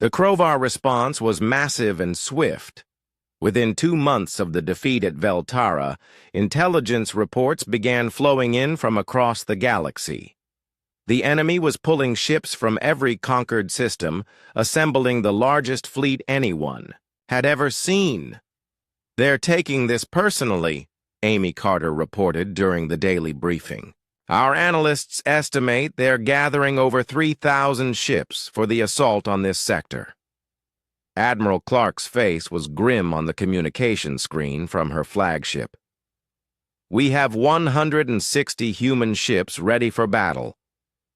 The Crovar response was massive and swift. Within 2 months of the defeat at Veltara, intelligence reports began flowing in from across the galaxy. The enemy was pulling ships from every conquered system, assembling the largest fleet anyone had ever seen. "They're taking this personally," Amy Carter reported during the daily briefing. "Our analysts estimate they're gathering over 3,000 ships for the assault on this sector." Admiral Clark's face was grim on the communication screen from her flagship. "We have 160 human ships ready for battle,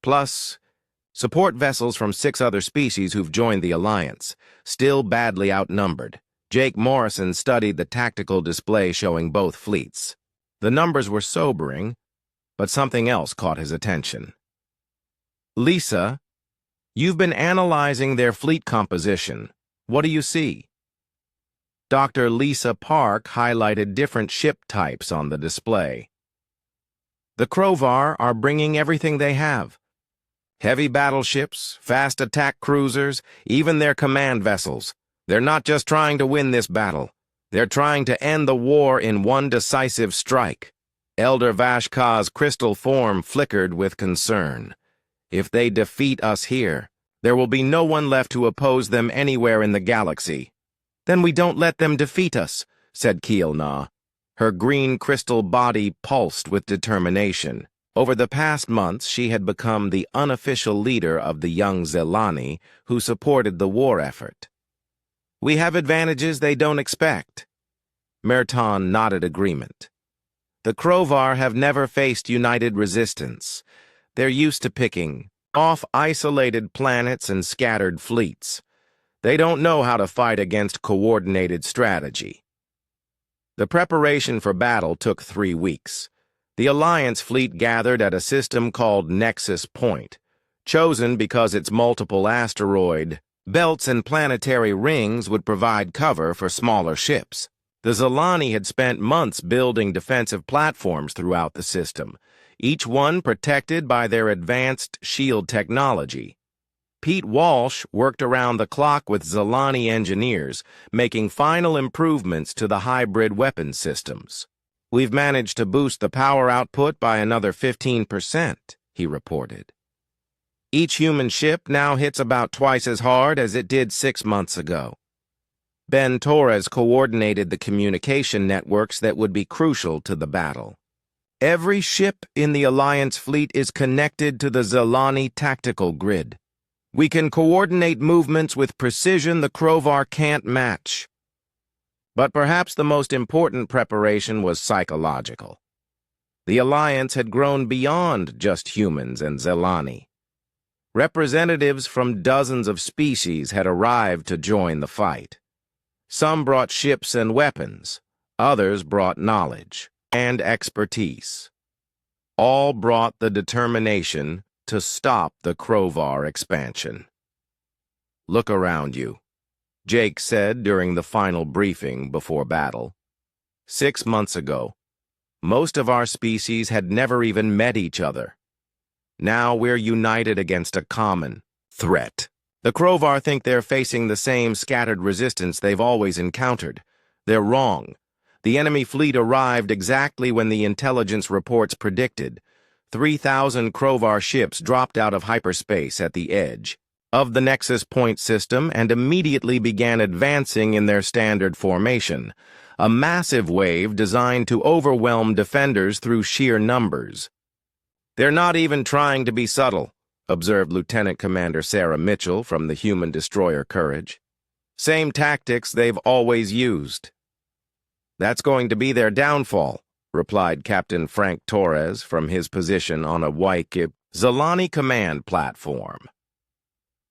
plus support vessels from 6 other species who've joined the Alliance, still badly outnumbered." Jake Morrison studied the tactical display showing both fleets. The numbers were sobering, but something else caught his attention. "Lisa, you've been analyzing their fleet composition. What do you see?" Dr. Lisa Park highlighted different ship types on the display. "The Crovar are bringing everything they have. Heavy battleships, fast attack cruisers, even their command vessels. They're not just trying to win this battle. They're trying to end the war in one decisive strike." Elder Vashka's crystal form flickered with concern. "If they defeat us here, there will be no one left to oppose them anywhere in the galaxy." "Then we don't let them defeat us," said Kielna. Her green crystal body pulsed with determination. Over the past months, she had become the unofficial leader of the young Zelani who supported the war effort. "We have advantages they don't expect." Merton nodded agreement. "The Crovar have never faced united resistance. They're used to picking off isolated planets and scattered fleets. They don't know how to fight against coordinated strategy." The preparation for battle took 3 weeks. The Alliance fleet gathered at a system called Nexus Point, chosen because its multiple asteroid belts and planetary rings would provide cover for smaller ships. The Zelani had spent months building defensive platforms throughout the system, each one protected by their advanced shield technology. Pete Walsh worked around the clock with Zelani engineers, making final improvements to the hybrid weapon systems. "We've managed to boost the power output by another 15%, he reported. "Each human ship now hits about twice as hard as it did 6 months ago." Ben Torres coordinated the communication networks that would be crucial to the battle. "Every ship in the Alliance fleet is connected to the Zelani tactical grid. We can coordinate movements with precision the Crovar can't match." But perhaps the most important preparation was psychological. The Alliance had grown beyond just humans and Zelani. Representatives from dozens of species had arrived to join the fight. Some brought ships and weapons, others brought knowledge and expertise. All brought the determination to stop the Crovar expansion. "Look around you," Jake said during the final briefing before battle. 6 months ago, most of our species had never even met each other. Now we're united against a common threat. The Crovar think they're facing the same scattered resistance they've always encountered. They're wrong. The enemy fleet arrived exactly when the intelligence reports predicted. 3,000 Crovar ships dropped out of hyperspace at the edge of the Nexus Point system and immediately began advancing in their standard formation, a massive wave designed to overwhelm defenders through sheer numbers. "They're not even trying to be subtle," observed Lieutenant Commander Sarah Mitchell from the human destroyer Courage. "Same tactics they've always used." "That's going to be their downfall," replied Captain Frank Torres from his position on a Waikip Zelani command platform.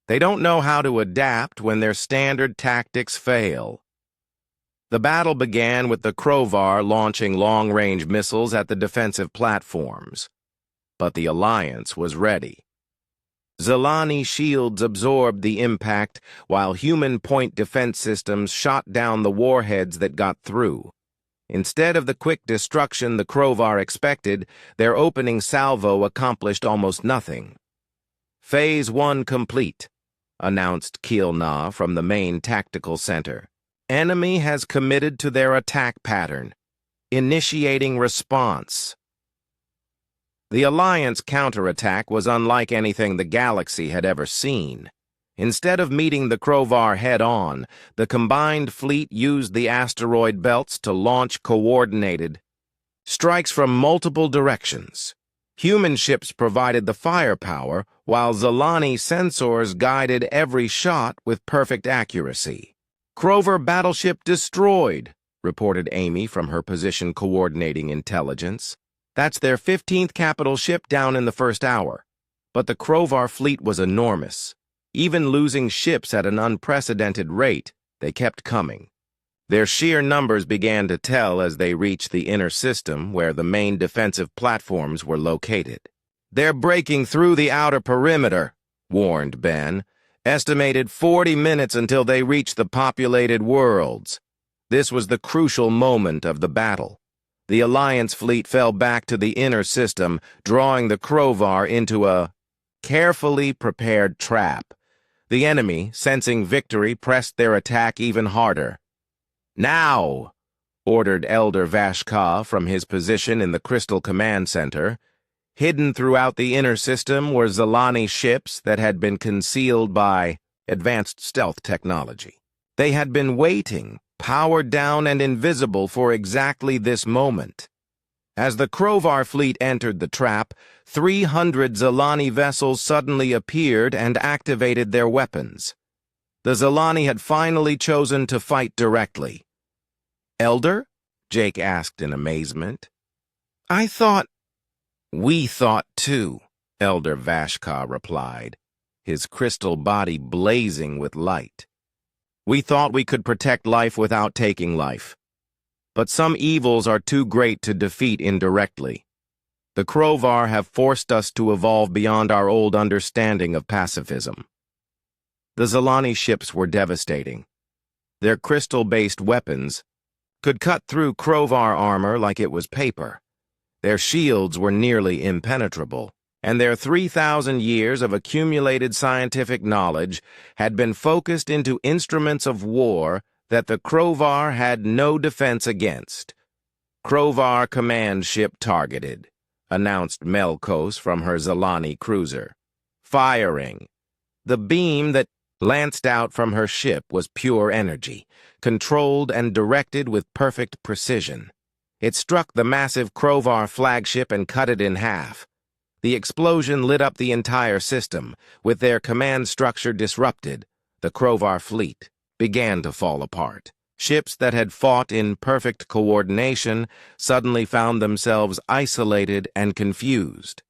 "They don't know how to adapt when their standard tactics fail." The battle began with the Crovar launching long-range missiles at the defensive platforms. But the Alliance was ready. Zelani shields absorbed the impact, while human point defense systems shot down the warheads that got through. Instead of the quick destruction the Crovar expected, their opening salvo accomplished almost nothing. Phase 1 complete. announced Kiel-Na from the main tactical center. Enemy has committed to their attack pattern. Initiating response. The Alliance counterattack was unlike anything the galaxy had ever seen. Instead of meeting the Krovar head-on, the combined fleet used the asteroid belts to launch coordinated strikes from multiple directions. Human ships provided the firepower, while Zalani sensors guided every shot with perfect accuracy. Krovar battleship destroyed, reported Amy from her position coordinating intelligence. That's their 15th capital ship down in the first hour. But the Krovar fleet was enormous. Even losing ships at an unprecedented rate, they kept coming. Their sheer numbers began to tell as they reached the inner system where the main defensive platforms were located. "They're breaking through the outer perimeter," warned Ben. "Estimated 40 minutes until they reach the populated worlds." This was the crucial moment of the battle. The Alliance fleet fell back to the inner system, drawing the Krovar into a carefully prepared trap. The enemy, sensing victory, pressed their attack even harder. "Now!" ordered Elder Vashka from his position in the Crystal Command Center. Hidden throughout the inner system were Zalani ships that had been concealed by advanced stealth technology. They had been waiting, powered down and invisible for exactly this moment. As the Krovar fleet entered the trap, 300 Zalani vessels suddenly appeared and activated their weapons. The Zalani had finally chosen to fight directly. "Elder?" Jake asked in amazement. "I thought—" "We thought too," Elder Vashka replied, his crystal body blazing with light. "We thought we could protect life without taking life. But some evils are too great to defeat indirectly. The Krovar have forced us to evolve beyond our old understanding of pacifism." The Zalani ships were devastating. Their crystal-based weapons could cut through Krovar armor like it was paper. Their shields were nearly impenetrable, and their 3,000 years of accumulated scientific knowledge had been focused into instruments of war that the Krovar had no defense against. "Krovar command ship targeted," announced Melkos from her Zalani cruiser. "Firing." The beam that lanced out from her ship was pure energy, controlled and directed with perfect precision. It struck the massive Krovar flagship and cut it in half. The explosion lit up the entire system. With their command structure disrupted, the Krovar fleet began to fall apart. Ships that had fought in perfect coordination suddenly found themselves isolated and confused.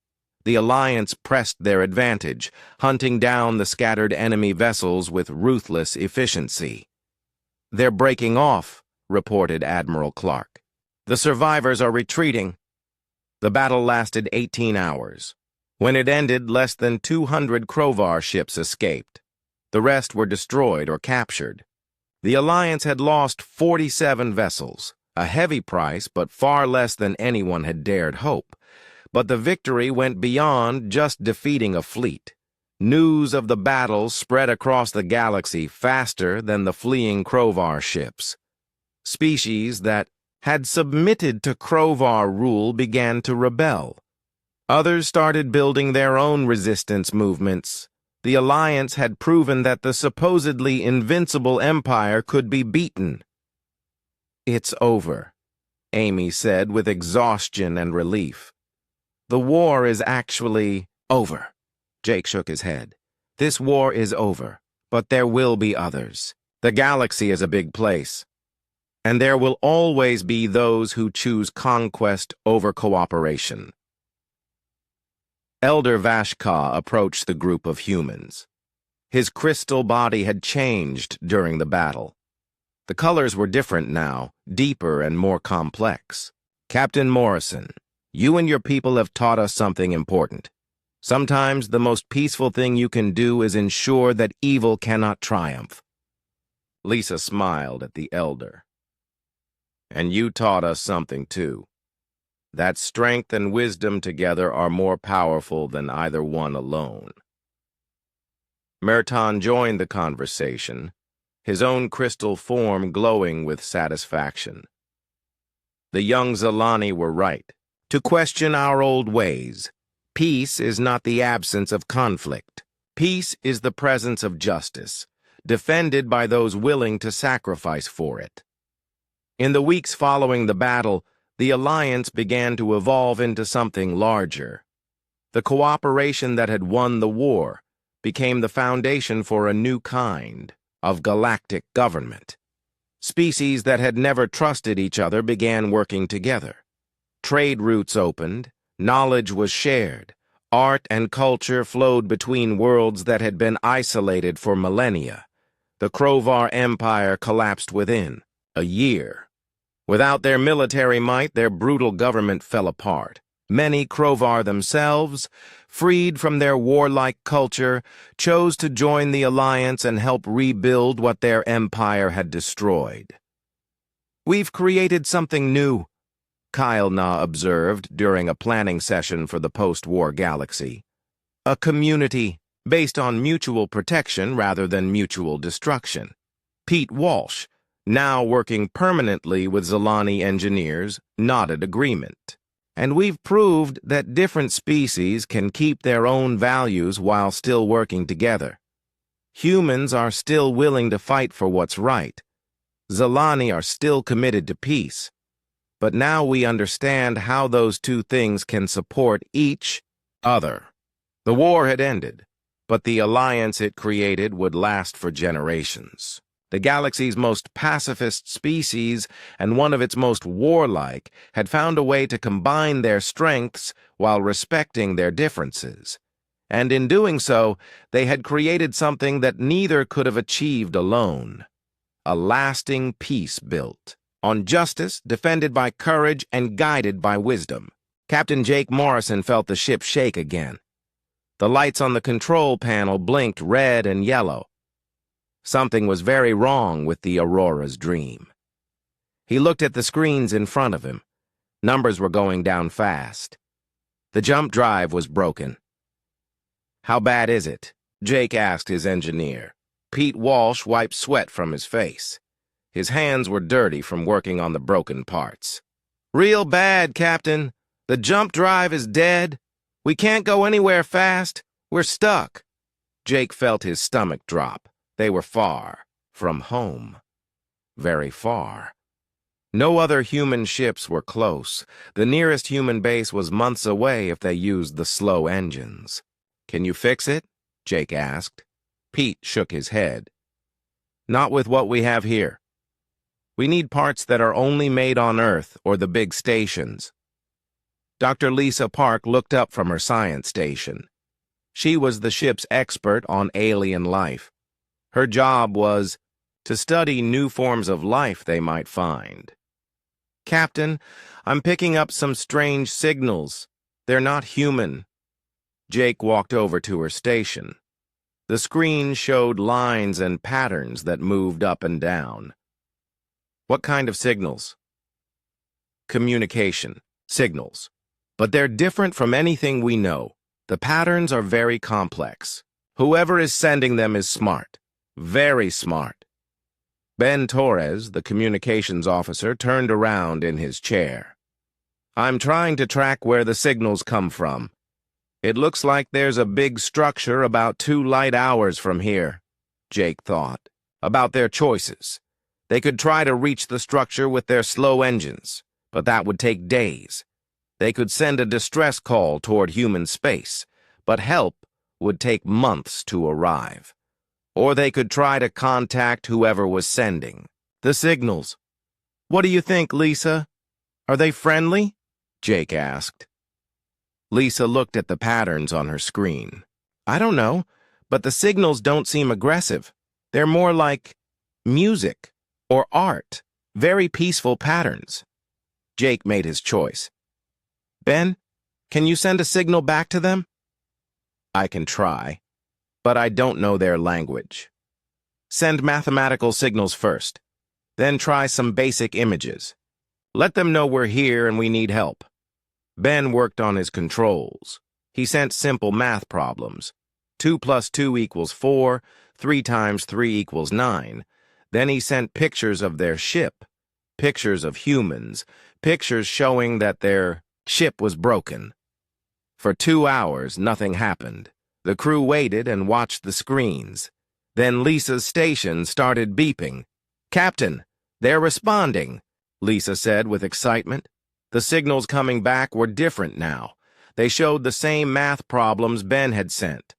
The Alliance pressed their advantage, hunting down the scattered enemy vessels with ruthless efficiency. "They're breaking off," reported Admiral Clark. "The survivors are retreating." The battle lasted 18 hours. When it ended, less than 200 Krovar ships escaped. The rest were destroyed or captured. The Alliance had lost 47 vessels, a heavy price but far less than anyone had dared hope. But the victory went beyond just defeating a fleet. News of the battle spread across the galaxy faster than the fleeing Krovar ships. Species that had submitted to Krovar rule began to rebel. Others started building their own resistance movements. The Alliance had proven that the supposedly invincible empire could be beaten. "It's over," Amy said with exhaustion and relief. "The war is actually over." Jake shook his head. "This war is over, but there will be others. The galaxy is a big place, and there will always be those who choose conquest over cooperation." Elder Vashka approached the group of humans. His crystal body had changed during the battle. The colors were different now, deeper and more complex. "Captain Morrison, you and your people have taught us something important. Sometimes the most peaceful thing you can do is ensure that evil cannot triumph." Lisa smiled at the elder. "And you taught us something too. That strength and wisdom together are more powerful than either one alone." Merton joined the conversation, his own crystal form glowing with satisfaction. The young Zalani were right to question our old ways. Peace is not the absence of conflict. Peace is the presence of justice, defended by those willing to sacrifice for it. In the weeks following the battle, the alliance began to evolve into something larger. The cooperation that had won the war became the foundation for a new kind of galactic government. Species that had never trusted each other began working together. Trade routes opened, knowledge was shared, art and culture flowed between worlds that had been isolated for millennia. The Krovar Empire collapsed within a year. Without their military might, their brutal government fell apart. Many Krovar themselves, freed from their warlike culture, chose to join the alliance and help rebuild what their empire had destroyed. "We've created something new," Kyle Na observed during a planning session for the post-war galaxy. "A community based on mutual protection rather than mutual destruction." Pete Walsh, now working permanently with Zalani engineers, nodded agreement. "And we've proved that different species can keep their own values while still working together. Humans are still willing to fight for what's right. Zalani are still committed to peace. But now we understand how those two things can support each other." The war had ended, but the alliance it created would last for generations. The galaxy's most pacifist species and one of its most warlike had found a way to combine their strengths while respecting their differences. And in doing so, they had created something that neither could have achieved alone. A lasting peace built on justice, defended by courage, and guided by wisdom. Captain Jake Morrison felt the ship shake again. The lights on the control panel blinked red and yellow. Something was very wrong with the Aurora's dream. He looked at the screens in front of him. Numbers were going down fast. The jump drive was broken. "How bad is it?" Jake asked his engineer. Pete Walsh wiped sweat from his face. His hands were dirty from working on the broken parts. "Real bad, Captain. The jump drive is dead. We can't go anywhere fast. We're stuck." Jake felt his stomach drop. They were far from home. Very far. No other human ships were close. The nearest human base was months away if they used the slow engines. "Can you fix it?" Jake asked. Pete shook his head. "Not with what we have here. We need parts that are only made on Earth or the big stations." Dr. Lisa Park looked up from her science station. She was the ship's expert on alien life. Her job was to study new forms of life they might find. "Captain, I'm picking up some strange signals. They're not human." Jake walked over to her station. The screen showed lines and patterns that moved up and down. "What kind of signals?" "Communication signals. But they're different from anything we know. The patterns are very complex. Whoever is sending them is smart. Very smart." Ben Torres, the communications officer, turned around in his chair. "I'm trying to track where the signals come from. It looks like there's a big structure about 2 light hours from here," Jake thought. About their choices. They could try to reach the structure with their slow engines, but that would take days. They could send a distress call toward human space, but help would take months to arrive. Or they could try to contact whoever was sending. "The signals. What do you think, Lisa? Are they friendly?" Jake asked. Lisa looked at the patterns on her screen. "I don't know, but the signals don't seem aggressive. They're more like music or art, very peaceful patterns." Jake made his choice. "Ben, can you send a signal back to them?" "I can try, but I don't know their language." "Send mathematical signals first. Then try some basic images. Let them know we're here and we need help." Ben worked on his controls. He sent simple math problems. 2 plus 2 equals 4, 3 times 3 equals 9. Then he sent pictures of their ship, pictures of humans, pictures showing that their ship was broken. For 2 hours, nothing happened. The crew waited and watched the screens. Then Lisa's station started beeping. "Captain, they're responding," Lisa said with excitement. The signals coming back were different now. They showed the same math problems Ben had sent.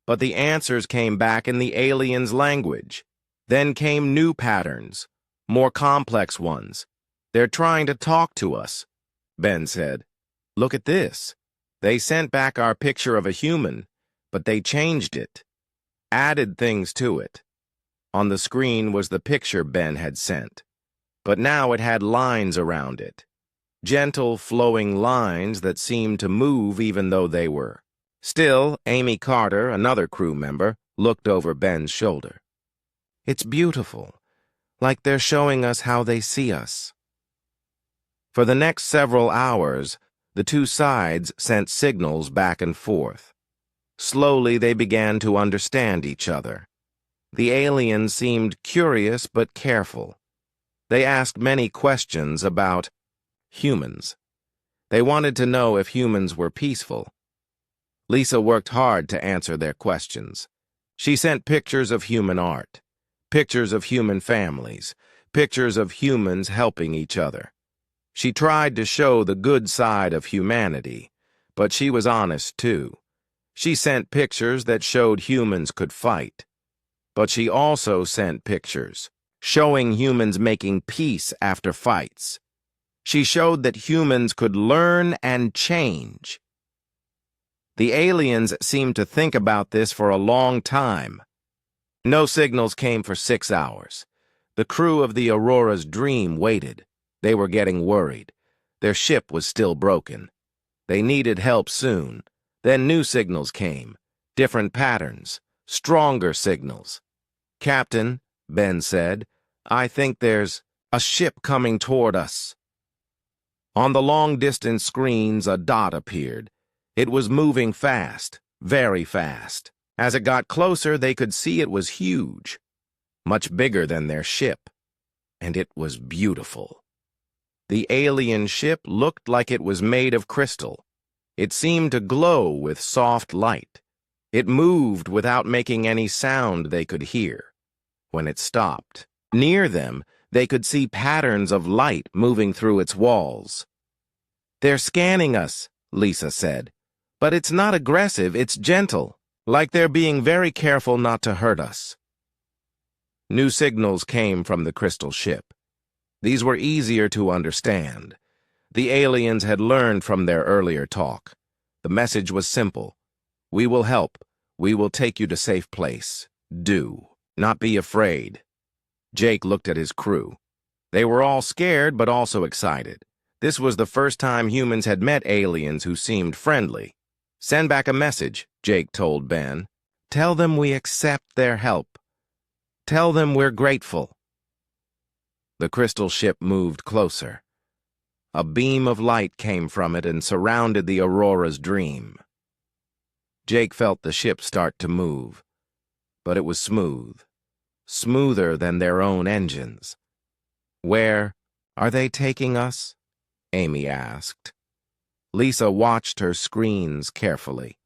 But the answers came back in the aliens' language. Then came new patterns, more complex ones. "They're trying to talk to us," Ben said. "Look at this. They sent back our picture of a human, but they changed it, added things to it." On the screen was the picture Ben had sent, but now it had lines around it. Gentle, flowing lines that seemed to move even though they were. Still, Amy Carter, another crew member, looked over Ben's shoulder. "It's beautiful, like they're showing us how they see us." For the next several hours, the two sides sent signals back and forth. Slowly, they began to understand each other. The aliens seemed curious but careful. They asked many questions about humans. They wanted to know if humans were peaceful. Lisa worked hard to answer their questions. She sent pictures of human art, pictures of human families, pictures of humans helping each other. She tried to show the good side of humanity, but she was honest too. She sent pictures that showed humans could fight. But she also sent pictures showing humans making peace after fights. She showed that humans could learn and change. The aliens seemed to think about this for a long time. No signals came for 6 hours. The crew of the Aurora's Dream waited. They were getting worried. Their ship was still broken. They needed help soon. Then new signals came. Different patterns. Stronger signals. "Captain," Ben said, "I think there's a ship coming toward us." On the long-distance screens, a dot appeared. It was moving fast, very fast. As it got closer, they could see it was huge, much bigger than their ship, and it was beautiful. The alien ship looked like it was made of crystal. It seemed to glow with soft light. It moved without making any sound they could hear. When it stopped, near them, they could see patterns of light moving through its walls. "They're scanning us," Lisa said. "But it's not aggressive, it's gentle, like they're being very careful not to hurt us." New signals came from the crystal ship. These were easier to understand. The aliens had learned from their earlier talk. The message was simple. "We will help. We will take you to safe place. Do not be afraid." Jake looked at his crew. They were all scared but also excited. This was the first time humans had met aliens who seemed friendly. "Send back a message," Jake told Ben. "Tell them we accept their help. Tell them we're grateful." The crystal ship moved closer. A beam of light came from it and surrounded the Aurora's Dream. Jake felt the ship start to move, but it was smooth, smoother than their own engines. "Where are they taking us?" Amy asked. Lisa watched her screens carefully.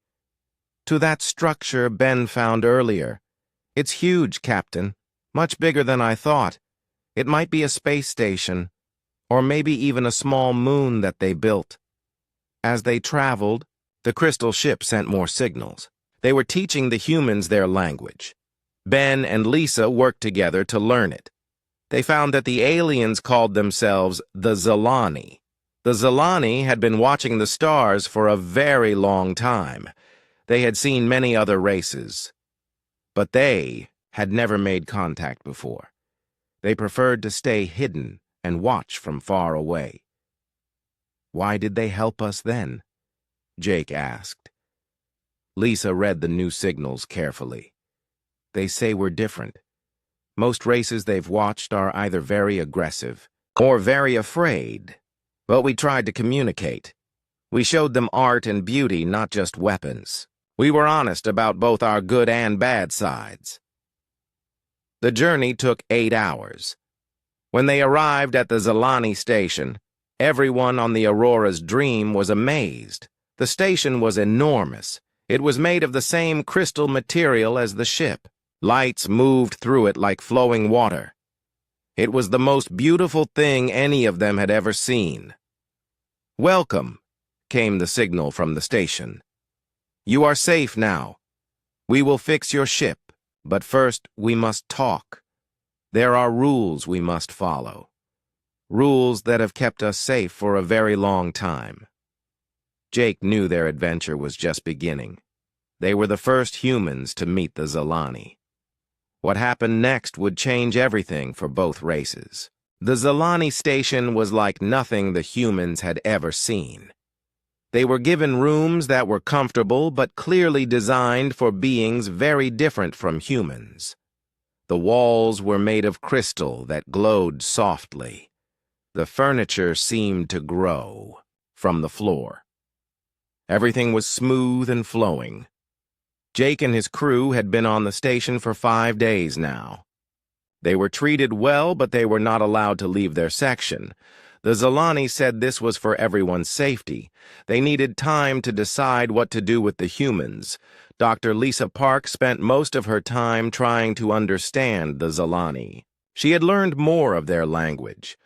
"To that structure Ben found earlier. It's huge, Captain. Much bigger than I thought. It might be a space station, or maybe even a small moon that they built." As they traveled, the crystal ship sent more signals. They were teaching the humans their language. Ben and Lisa worked together to learn it. They found that the aliens called themselves the Zilani. The Zilani had been watching the stars for a very long time. They had seen many other races, but they had never made contact before. They preferred to stay hidden and watch from far away. "Why did they help us then?" Jake asked. Lisa read the new signals carefully. "They say we're different. Most races they've watched are either very aggressive or very afraid. But we tried to communicate. We showed them art and beauty, not just weapons. We were honest about both our good and bad sides. The journey took 8 hours. When they arrived at the Zalani station, everyone on the Aurora's Dream was amazed. The station was enormous. It was made of the same crystal material as the ship. Lights moved through it like flowing water. It was the most beautiful thing any of them had ever seen. "Welcome," came the signal from the station. "You are safe now. We will fix your ship, but first we must talk. There are rules we must follow. Rules that have kept us safe for a very long time." Jake knew their adventure was just beginning. They were the first humans to meet the Zalani. What happened next would change everything for both races. The Zalani station was like nothing the humans had ever seen. They were given rooms that were comfortable but clearly designed for beings very different from humans. The walls were made of crystal that glowed softly. The furniture seemed to grow from the floor. Everything was smooth and flowing. Jake and his crew had been on the station for 5 days now. They were treated well, but they were not allowed to leave their section. The Zalani said this was for everyone's safety. They needed time to decide what to do with the humans. Dr. Lisa Park spent most of her time trying to understand the Zalani. She had learned more of their language.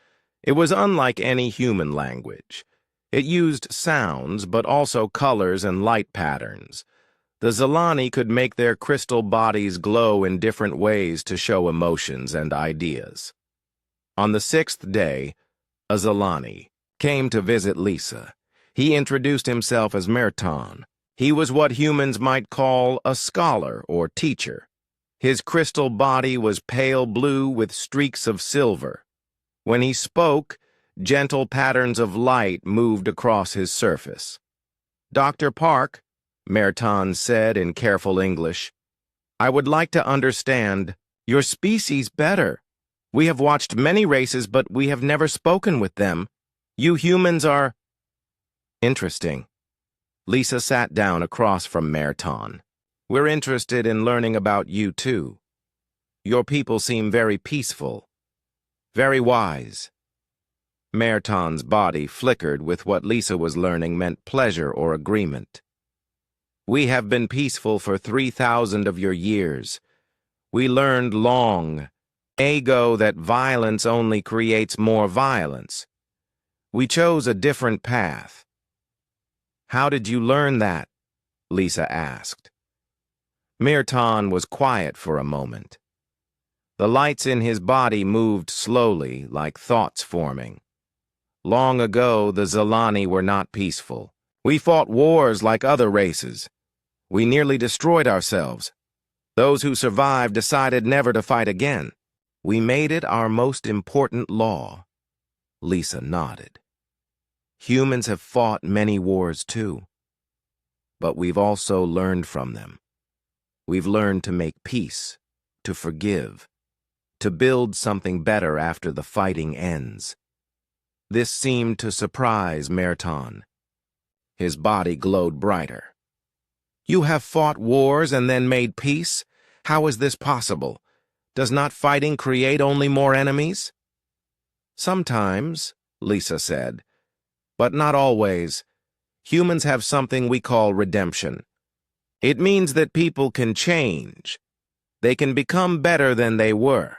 It was unlike any human language. It used sounds, but also colors and light patterns. The Zalani could make their crystal bodies glow in different ways to show emotions and ideas. On the 6th day, a Zalani came to visit Lisa. He introduced himself as Merton. He was what humans might call a scholar or teacher. His crystal body was pale blue with streaks of silver. When he spoke, gentle patterns of light moved across his surface. "Dr. Park," Merton said in careful English, "I would like to understand your species better. We have watched many races, but we have never spoken with them. You humans are..." "Interesting." Lisa sat down across from Merton. "We're interested in learning about you too. Your people seem very peaceful, very wise." Merton's body flickered with what Lisa was learning meant pleasure or agreement. "We have been peaceful for 3,000 of your years. We learned long ago that violence only creates more violence. We chose a different path." "How did you learn that?" Lisa asked. Merton was quiet for a moment. The lights in his body moved slowly, like thoughts forming. "Long ago, the Zalani were not peaceful. We fought wars like other races. We nearly destroyed ourselves. Those who survived decided never to fight again. We made it our most important law." Lisa nodded. "Humans have fought many wars too. But we've also learned from them. We've learned to make peace, to forgive, to build something better after the fighting ends." This seemed to surprise Merton. His body glowed brighter. "You have fought wars and then made peace? How is this possible? Does not fighting create only more enemies?" "Sometimes," Lisa said, "but not always. Humans have something we call redemption. It means that people can change. They can become better than they were,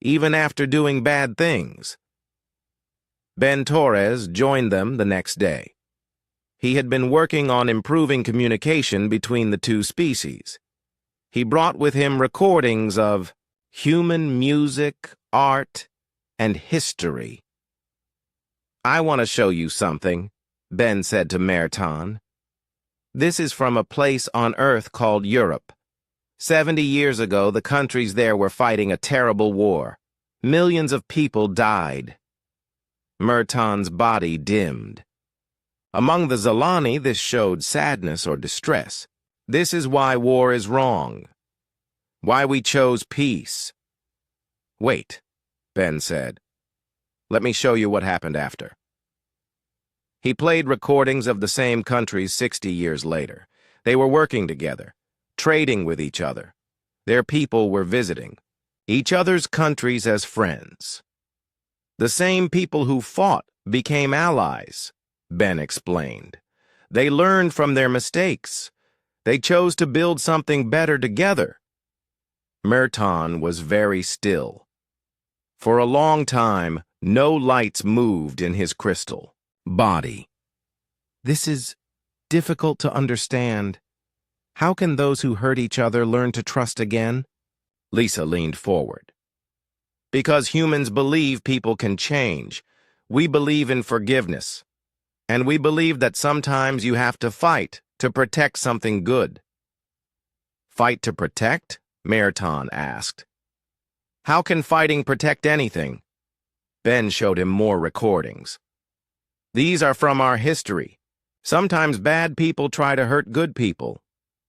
even after doing bad things." Ben Torres joined them the next day. He had been working on improving communication between the two species. He brought with him recordings of human music, art, and history. "I want to show you something," Ben said to Merton. "This is from a place on Earth called Europe. 70 years ago, the countries there were fighting a terrible war. Millions of people died." Merton's body dimmed. Among the Zalani, this showed sadness or distress. This is why war is wrong. Why we chose peace. "Wait," Ben said. "Let me show you what happened after." He played recordings of the same countries 60 years later. They were working together, trading with each other. Their people were visiting each other's countries as friends. The same people who fought became allies, Ben explained. They learned from their mistakes. They chose to build something better together. Merton was very still. For a long time, no lights moved in his crystal body. This is difficult to understand. How can those who hurt each other learn to trust again? Lisa leaned forward. Because humans believe people can change. We believe in forgiveness. And we believe that sometimes you have to fight to protect something good. Fight to protect? Merton asked. How can fighting protect anything? Ben showed him more recordings. These are from our history. Sometimes bad people try to hurt good people.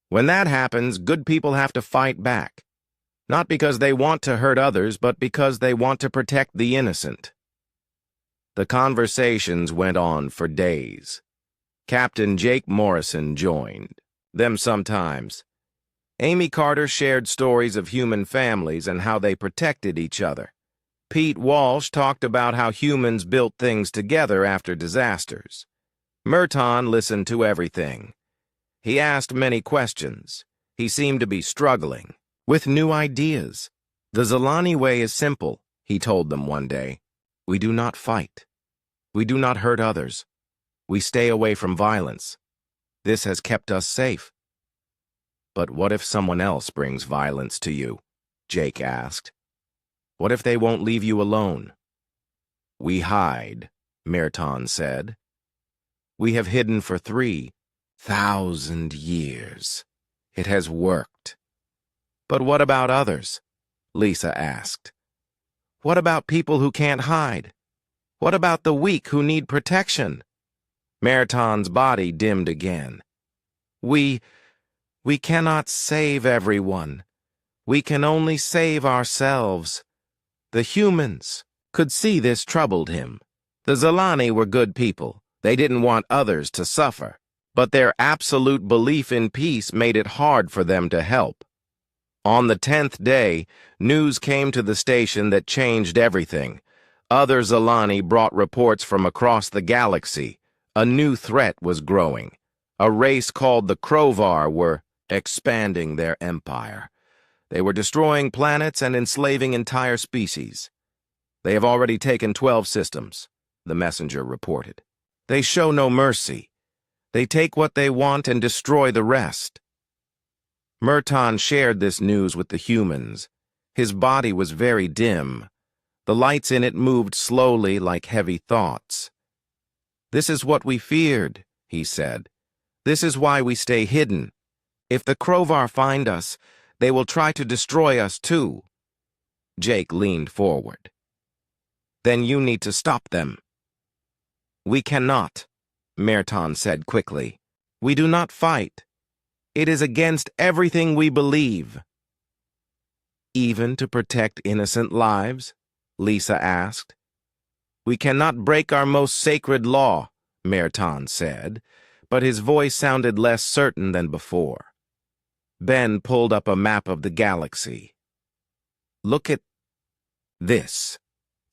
When that happens, good people have to fight back. Not because they want to hurt others, but because they want to protect the innocent. The conversations went on for days. Captain Jake Morrison joined them sometimes. Amy Carter shared stories of human families and how they protected each other. Pete Walsh talked about how humans built things together after disasters. Merton listened to everything. He asked many questions. He seemed to be struggling with new ideas. The Zalani way is simple, he told them one day. We do not fight. We do not hurt others. We stay away from violence. This has kept us safe. But what if someone else brings violence to you? Jake asked. What if they won't leave you alone? We hide, Merton said. We have hidden for 3,000 years. It has worked. But what about others? Lisa asked. What about people who can't hide? What about the weak who need protection? Merton's body dimmed again. We cannot save everyone. We can only save ourselves. The humans could see this troubled him. The Zalani were good people. They didn't want others to suffer. But their absolute belief in peace made it hard for them to help. On the 10th day, news came to the station that changed everything. Other Zalani brought reports from across the galaxy. A new threat was growing. A race called the Krovar were expanding their empire. They were destroying planets and enslaving entire species. They have already taken 12 systems, the messenger reported. They show no mercy. They take what they want and destroy the rest. Merton shared this news with the humans. His body was very dim. The lights in it moved slowly like heavy thoughts. This is what we feared, he said. This is why we stay hidden. If the Krovar find us, they will try to destroy us too. Jake leaned forward. Then you need to stop them. We cannot, Merton said quickly. We do not fight. It is against everything we believe. Even to protect innocent lives? Lisa asked. We cannot break our most sacred law, Merton said, but his voice sounded less certain than before. Ben pulled up a map of the galaxy. Look at this.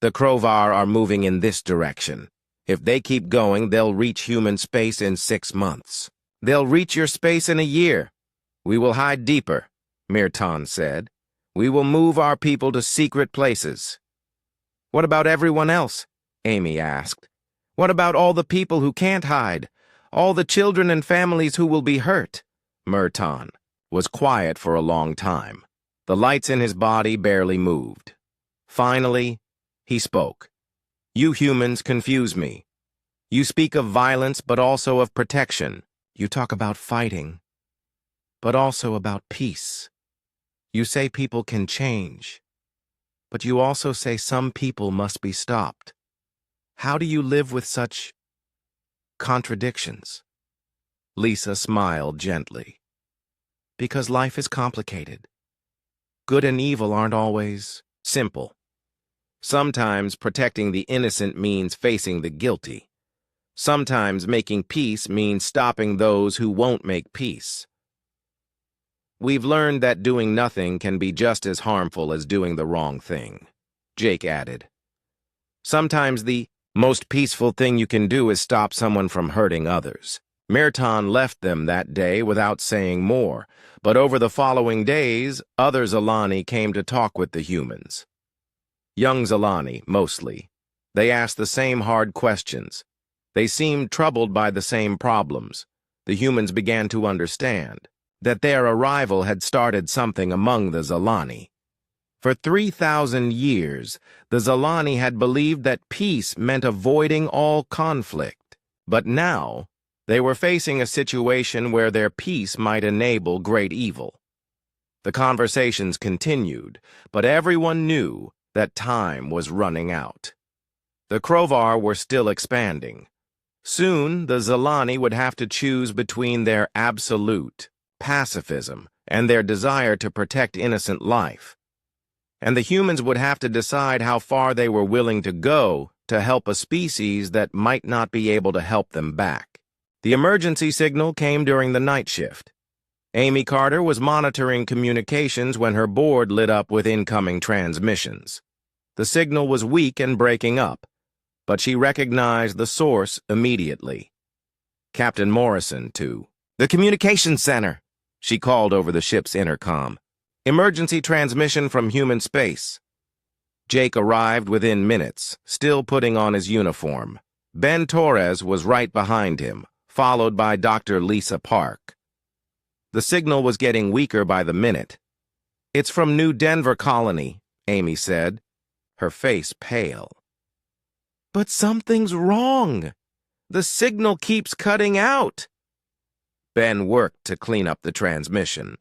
The Krovar are moving in this direction. If they keep going, they'll reach human space in 6 months. They'll reach your space in a year. We will hide deeper, Merton said. We will move our people to secret places. What about everyone else? Amy asked. What about all the people who can't hide? All the children and families who will be hurt? Merton was quiet for a long time. The lights in his body barely moved. Finally, he spoke. You humans confuse me. You speak of violence, but also of protection. You talk about fighting, but also about peace. You say people can change, but you also say some people must be stopped. How do you live with such contradictions? Lisa smiled gently. Because life is complicated. Good and evil aren't always simple. Sometimes protecting the innocent means facing the guilty. Sometimes making peace means stopping those who won't make peace. We've learned that doing nothing can be just as harmful as doing the wrong thing, Jake added. Sometimes the most peaceful thing you can do is stop someone from hurting others. Mirtan left them that day without saying more, but over the following days, other Zalani came to talk with the humans. Young Zalani, mostly. They asked the same hard questions. They seemed troubled by the same problems. The humans began to understand that their arrival had started something among the Zalani. For 3,000 years, the Zalani had believed that peace meant avoiding all conflict. But now, they were facing a situation where their peace might enable great evil. The conversations continued, but everyone knew that time was running out. The Krovar were still expanding. Soon, the Zalani would have to choose between their absolute pacifism and their desire to protect innocent life. And the humans would have to decide how far they were willing to go to help a species that might not be able to help them back. The emergency signal came during the night shift. Amy Carter was monitoring communications when her board lit up with incoming transmissions. The signal was weak and breaking up, but she recognized the source immediately. Captain Morrison, to the communications center, she called over the ship's intercom. Emergency transmission from human space. Jake arrived within minutes, still putting on his uniform. Ben Torres was right behind him, followed by Dr. Lisa Park. The signal was getting weaker by the minute. It's from New Denver Colony, Amy said, her face pale. But something's wrong. The signal keeps cutting out. Ben worked to clean up the transmission.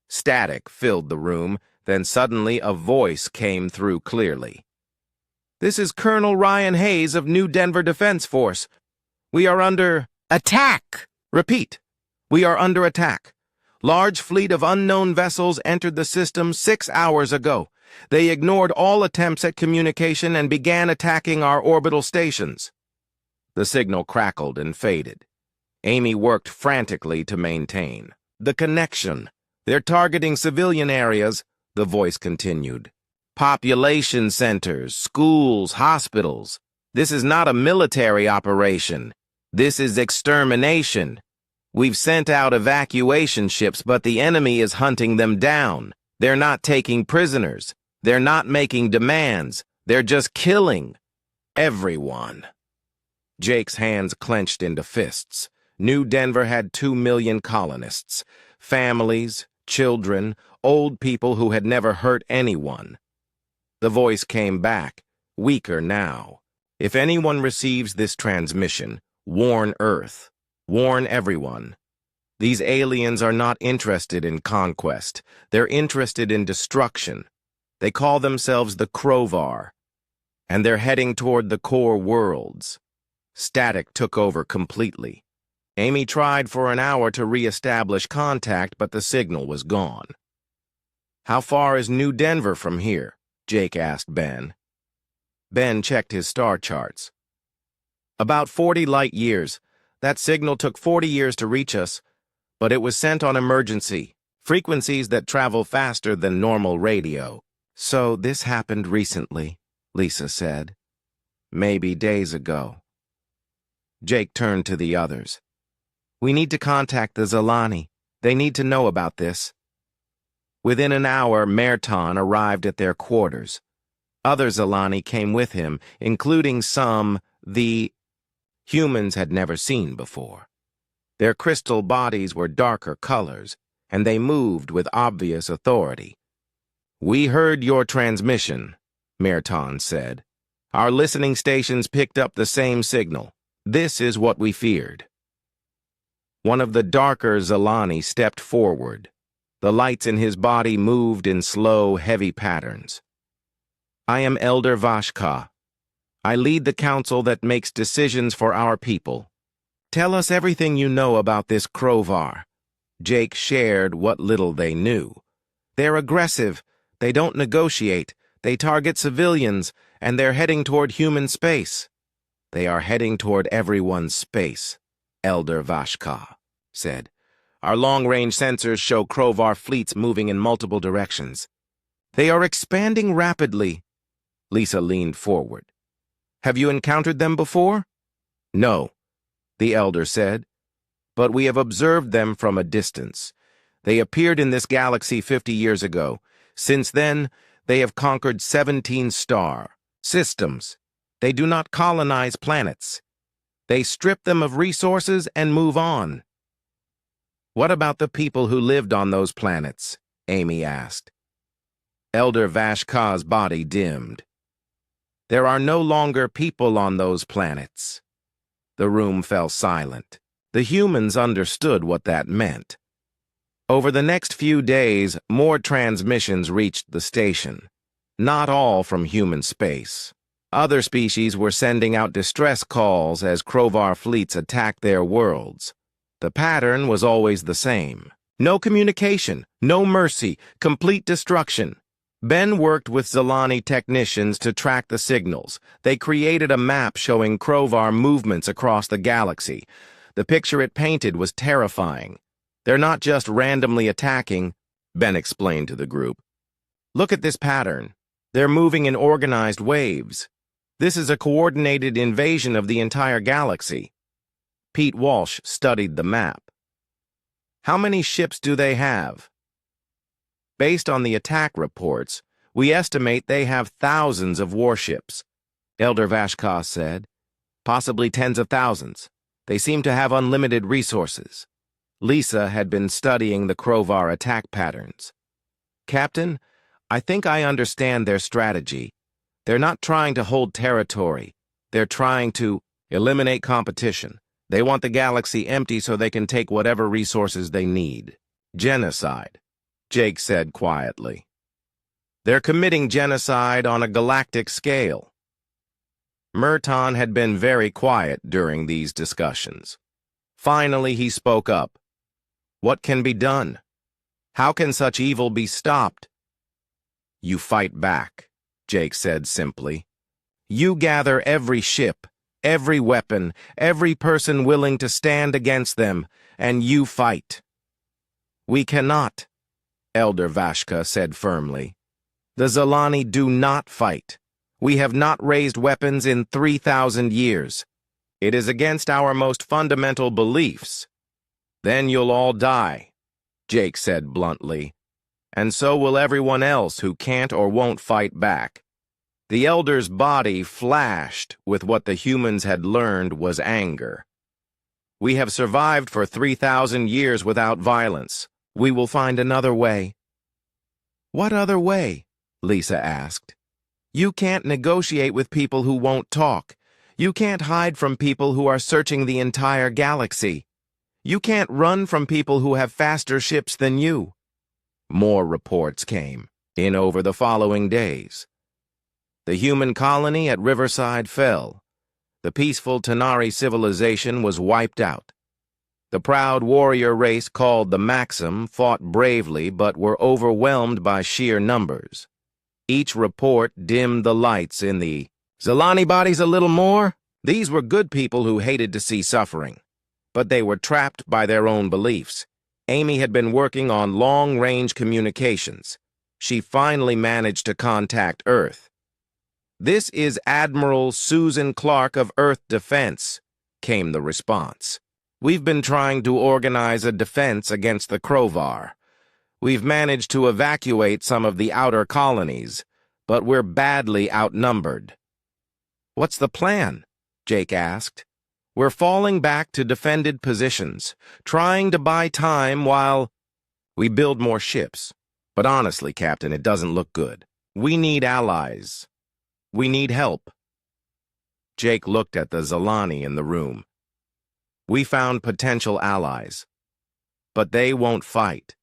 Static filled the room, then suddenly a voice came through clearly. This is Colonel Ryan Hayes of New Denver Defense Force. We are under attack. Repeat. We are under attack. Large fleet of unknown vessels entered the system 6 hours ago. They ignored all attempts at communication and began attacking our orbital stations. The signal crackled and faded. Amy worked frantically to maintain the connection. They're targeting civilian areas, the voice continued. Population centers, schools, hospitals. This is not a military operation. This is extermination. We've sent out evacuation ships, but the enemy is hunting them down. They're not taking prisoners. They're not making demands. They're just killing everyone. Jake's hands clenched into fists. New Denver had 2 million colonists, families, children, old people who had never hurt anyone. The voice came back, weaker now. If anyone receives this transmission, warn Earth. Warn everyone. These aliens are not interested in conquest. They're interested in destruction. They call themselves the Krovar, and they're heading toward the core worlds. Static took over completely. Amy tried for an hour to re-establish contact, but the signal was gone. How far is New Denver from here? Jake asked Ben. Ben checked his star charts. About 40 light years. That signal took 40 years to reach us, but it was sent on emergency, frequencies that travel faster than normal radio. So this happened recently, Lisa said. Maybe days ago. Jake turned to the others. We need to contact the Zalani. They need to know about this. Within an hour, Mirtan arrived at their quarters. Other Zalani came with him, including some the humans had never seen before. Their crystal bodies were darker colors, and they moved with obvious authority. We heard your transmission, Mirtan said. Our listening stations picked up the same signal. This is what we feared. One of the darker Zalani stepped forward. The lights in his body moved in slow, heavy patterns. I am Elder Vashka. I lead the council that makes decisions for our people. Tell us everything you know about this Krovar. Jake shared what little they knew. They're aggressive. They don't negotiate. They target civilians, and they're heading toward human space. They are heading toward everyone's space, Elder Vashka said. Our long-range sensors show Krovar fleets moving in multiple directions. They are expanding rapidly. Lisa leaned forward. Have you encountered them before? No, the elder said, but we have observed them from a distance. They appeared in this galaxy 50 years ago. Since then, they have conquered 17 star systems. They do not colonize planets. They strip them of resources and move on. What about the people who lived on those planets? Amy asked. Elder Vashka's body dimmed. There are no longer people on those planets. The room fell silent. The humans understood what that meant. Over the next few days, more transmissions reached the station. Not all from human space. Other species were sending out distress calls as Krovar fleets attacked their worlds. The pattern was always the same. No communication, no mercy, complete destruction. Ben worked with Zilani technicians to track the signals. They created a map showing Krovar movements across the galaxy. The picture it painted was terrifying. They're not just randomly attacking, Ben explained to the group. Look at this pattern. They're moving in organized waves. This is a coordinated invasion of the entire galaxy. Pete Walsh studied the map. How many ships do they have? Based on the attack reports, we estimate they have thousands of warships, Elder Vashka said. Possibly tens of thousands. They seem to have unlimited resources. Lisa had been studying the Krovar attack patterns. Captain, I think I understand their strategy. They're not trying to hold territory. They're trying to eliminate competition. They want the galaxy empty so they can take whatever resources they need. Genocide, Jake said quietly. They're committing genocide on a galactic scale. Merton had been very quiet during these discussions. Finally, he spoke up. What can be done? How can such evil be stopped? You fight back, Jake said simply. You gather every ship, every weapon, every person willing to stand against them, and you fight. We cannot, Elder Vashka said firmly. The Zilani do not fight. We have not raised weapons in 3,000 years. It is against our most fundamental beliefs. Then you'll all die, Jake said bluntly. And so will everyone else who can't or won't fight back. The elder's body flashed with what the humans had learned was anger. We have survived for 3,000 years without violence. We will find another way. What other way? Lisa asked. You can't negotiate with people who won't talk. You can't hide from people who are searching the entire galaxy. You can't run from people who have faster ships than you. More reports came in over the following days. The human colony at Riverside fell. The peaceful Tanari civilization was wiped out. The proud warrior race called the Maxim fought bravely but were overwhelmed by sheer numbers. Each report dimmed the lights in the Zilani bodies a little more. These were good people who hated to see suffering, but they were trapped by their own beliefs. Amy had been working on long-range communications. She finally managed to contact Earth. This is Admiral Susan Clark of Earth Defense, came the response. We've been trying to organize a defense against the Krovar. We've managed to evacuate some of the outer colonies, but we're badly outnumbered. What's the plan? Jake asked. We're falling back to defended positions, trying to buy time while we build more ships. But honestly, Captain, it doesn't look good. We need allies. We need help. Jake looked at the Zilani in the room. We found potential allies, but they won't fight.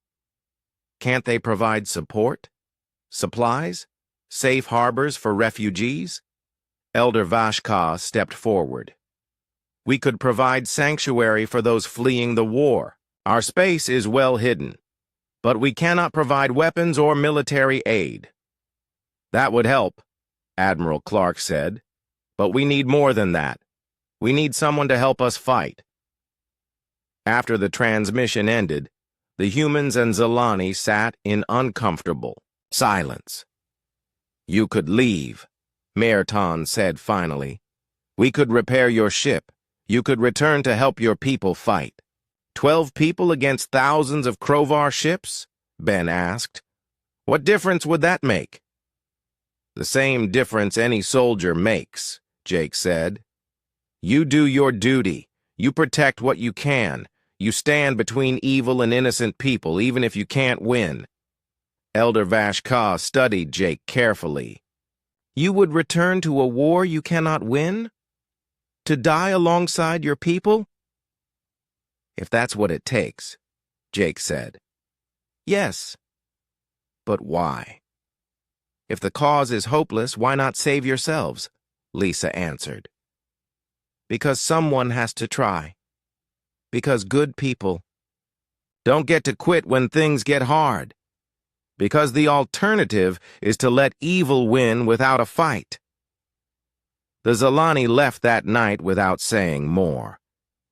Can't they provide support? Supplies? Safe harbors for refugees? Elder Vashka stepped forward. We could provide sanctuary for those fleeing the war. Our space is well hidden, but we cannot provide weapons or military aid. That would help, Admiral Clark said, but we need more than that. We need someone to help us fight." After the transmission ended, the humans and Zalani sat in uncomfortable silence. "You could leave," Merton said finally. "We could repair your ship. You could return to help your people fight." 12 people against thousands of Krovar ships? Ben asked. "What difference would that make?" "The same difference any soldier makes," Jake said. "You do your duty. You protect what you can. You stand between evil and innocent people, even if you can't win." Elder Vashka studied Jake carefully. "You would return to a war you cannot win? To die alongside your people?" "If that's what it takes," Jake said. "Yes. But why?" "If the cause is hopeless, why not save yourselves?" Lisa answered. "Because someone has to try. Because good people don't get to quit when things get hard. Because the alternative is to let evil win without a fight." The Zalani left that night without saying more,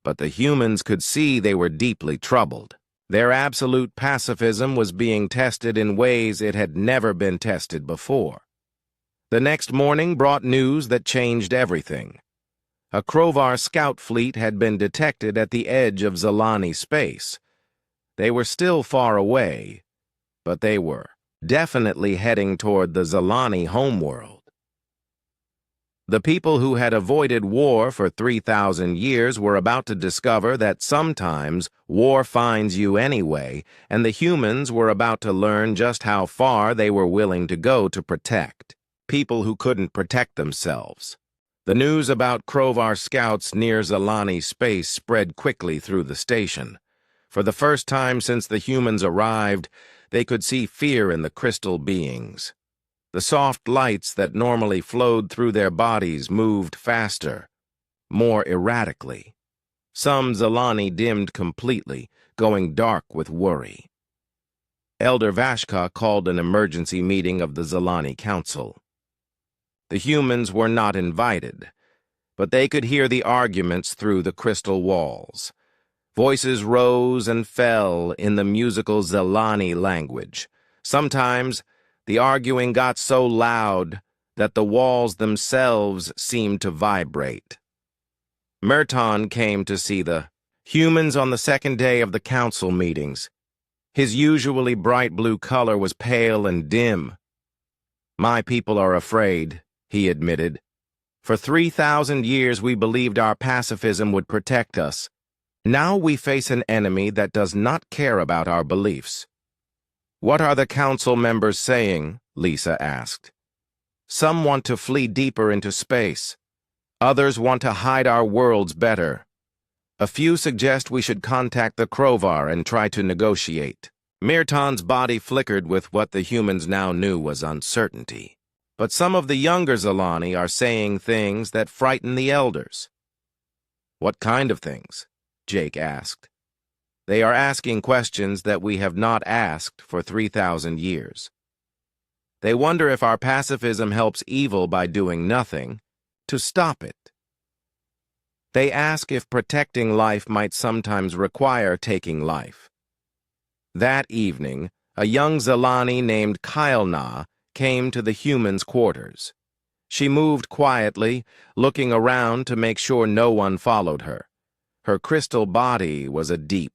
but the humans could see they were deeply troubled. Their absolute pacifism was being tested in ways it had never been tested before. The next morning brought news that changed everything. A Krovar scout fleet had been detected at the edge of Zalani space. They were still far away, but they were definitely heading toward the Zalani homeworld. The people who had avoided war for 3,000 years were about to discover that sometimes war finds you anyway, and the humans were about to learn just how far they were willing to go to protect people who couldn't protect themselves. The news about Krovar scouts near Zalani space spread quickly through the station. For the first time since the humans arrived, they could see fear in the crystal beings. The soft lights that normally flowed through their bodies moved faster, more erratically. Some Zalani dimmed completely, going dark with worry. Elder Vashka called an emergency meeting of the Zalani Council. The humans were not invited, but they could hear the arguments through the crystal walls. Voices rose and fell in the musical Zalani language. Sometimes the arguing got so loud that the walls themselves seemed to vibrate. Merton came to see the humans on the second day of the council meetings. His usually bright blue color was pale and dim. "My people are afraid," he admitted. "For 3,000 years we believed our pacifism would protect us. Now we face an enemy that does not care about our beliefs." "What are the council members saying?" Lisa asked. "Some want to flee deeper into space. Others want to hide our worlds better. A few suggest we should contact the Krovar and try to negotiate." Merton's body flickered with what the humans now knew was uncertainty. "But some of the younger Zalani are saying things that frighten the elders." "What kind of things?" Jake asked. "They are asking questions that we have not asked for 3,000 years. They wonder if our pacifism helps evil by doing nothing to stop it. They ask if protecting life might sometimes require taking life." That evening, a young Zalani named Kailna came to the humans' quarters. She moved quietly, looking around to make sure no one followed her. Her crystal body was a deep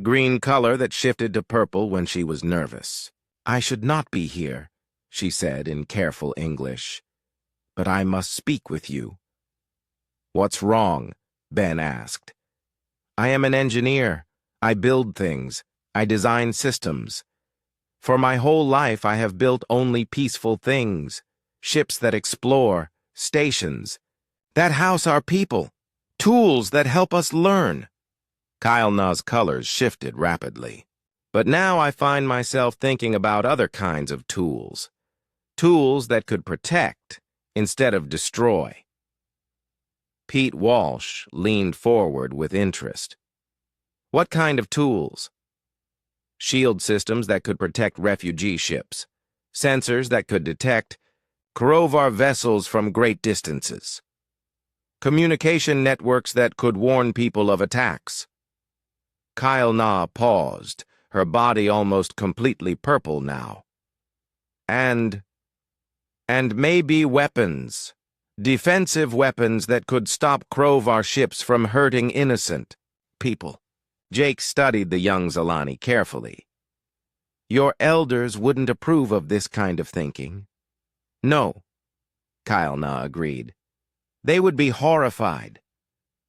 green color that shifted to purple when she was nervous. "I should not be here," she said in careful English. "But I must speak with you." "What's wrong?" Ben asked. "I am an engineer. I build things. I design systems. For my whole life I have built only peaceful things. Ships that explore, stations, that house our people, tools that help us learn." Kailna's colors shifted rapidly. "But now I find myself thinking about other kinds of tools. Tools that could protect instead of destroy." Pete Walsh leaned forward with interest. "What kind of tools?" "Shield systems that could protect refugee ships. Sensors that could detect Krovar vessels from great distances." Communication networks that could warn people of attacks. Kyle Na paused, her body almost completely purple now. And maybe weapons. Defensive weapons that could stop Krovar ships from hurting innocent people. Jake studied the young Zalani carefully. Your elders wouldn't approve of this kind of thinking. No, Kyle Na agreed. They would be horrified.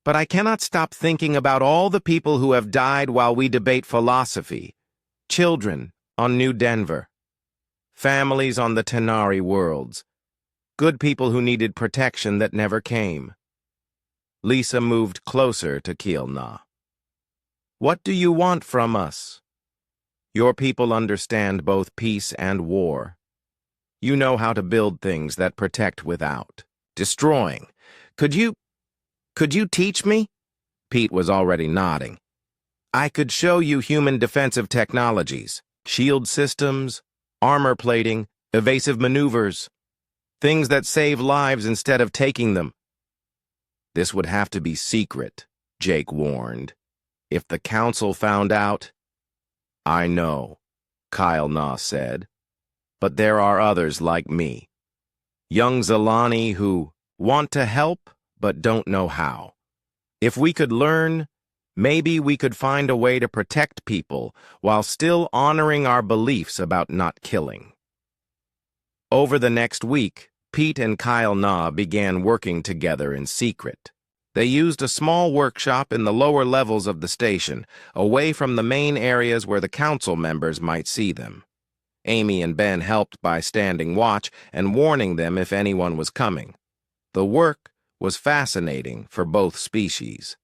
But I cannot stop thinking about all the people who have died while we debate philosophy. Children on New Denver. Families on the Tenari worlds. Good people who needed protection that never came. Lisa moved closer to Keel Na. What do you want from us? Your people understand both peace and war. You know how to build things that protect without destroying. Could you teach me? Pete was already nodding. I could show you human defensive technologies, shield systems, armor plating, evasive maneuvers, things that save lives instead of taking them. This would have to be secret, Jake warned. If the council found out... I know, Kyle Na said, but there are others like me. Young Zalani who want to help but don't know how. If we could learn, maybe we could find a way to protect people while still honoring our beliefs about not killing. Over the next week, Pete and Kyle Na began working together in secret. They used a small workshop in the lower levels of the station, away from the main areas where the council members might see them. Amy and Ben helped by standing watch and warning them if anyone was coming. The work was fascinating for both species.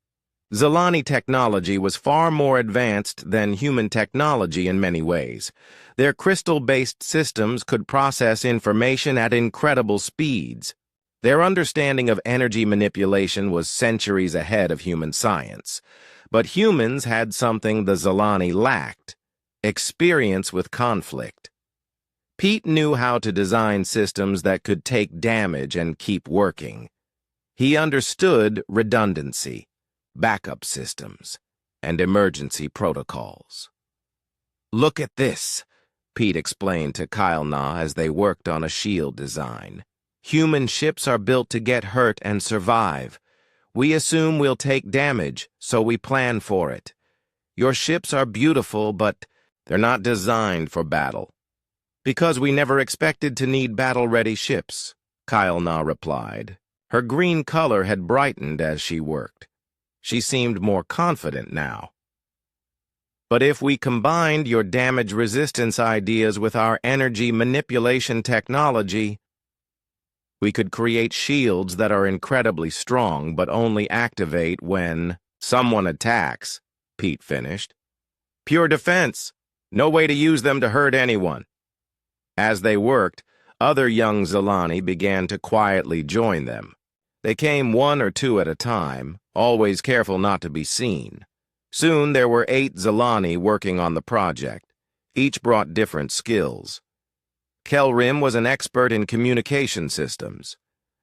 Zalani technology was far more advanced than human technology in many ways. Their crystal-based systems could process information at incredible speeds. Their understanding of energy manipulation was centuries ahead of human science. But humans had something the Zalani lacked: experience with conflict. Pete knew how to design systems that could take damage and keep working. He understood redundancy, backup systems, and emergency protocols. Look at this, Pete explained to Kyle Na as they worked on a shield design. Human ships are built to get hurt and survive. We assume we'll take damage, so we plan for it. Your ships are beautiful, but they're not designed for battle. Because we never expected to need battle-ready ships, Kyle Na replied. Her green color had brightened as she worked. She seemed more confident now. But if we combined your damage resistance ideas with our energy manipulation technology, we could create shields that are incredibly strong but only activate when someone attacks, Pete finished. Pure defense. No way to use them to hurt anyone. As they worked, other young Zalani began to quietly join them. They came one or two at a time, always careful not to be seen. Soon there were 8 Zalani working on the project. Each brought different skills. Kelrim was an expert in communication systems.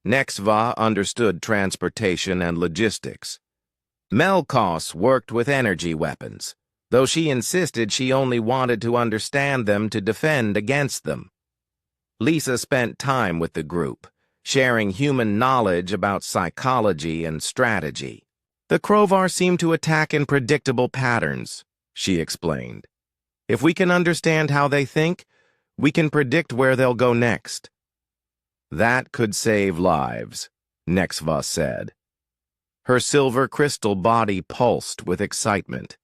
Nexva understood transportation and logistics. Melkos worked with energy weapons, though she insisted she only wanted to understand them to defend against them. Lisa spent time with the group, sharing human knowledge about psychology and strategy. The Krovar seem to attack in predictable patterns, she explained. If we can understand how they think, we can predict where they'll go next. That could save lives, Nexva said. Her silver crystal body pulsed with excitement.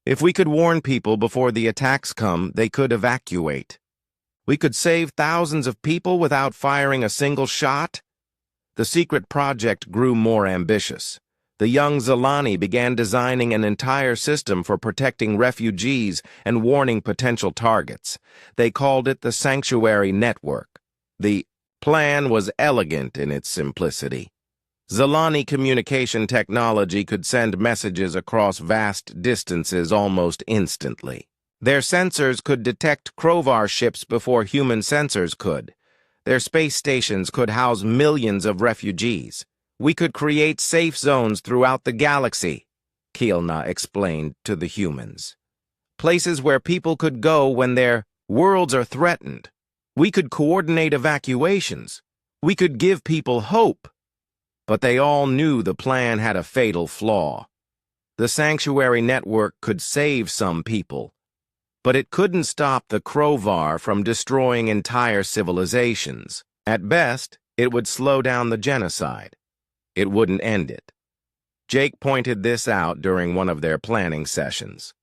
If we could warn people before the attacks come, they could evacuate. We could save thousands of people without firing a single shot. The secret project grew more ambitious. The young Zalani began designing an entire system for protecting refugees and warning potential targets. They called it the Sanctuary Network. The plan was elegant in its simplicity. Zalani communication technology could send messages across vast distances almost instantly. Their sensors could detect Krovar ships before human sensors could. Their space stations could house millions of refugees. We could create safe zones throughout the galaxy, Kielna explained to the humans. Places where people could go when their worlds are threatened. We could coordinate evacuations. We could give people hope. But they all knew the plan had a fatal flaw. The sanctuary network could save some people, but it couldn't stop the Crovar from destroying entire civilizations. At best, it would slow down the genocide. It wouldn't end it. Jake pointed this out during one of their planning sessions.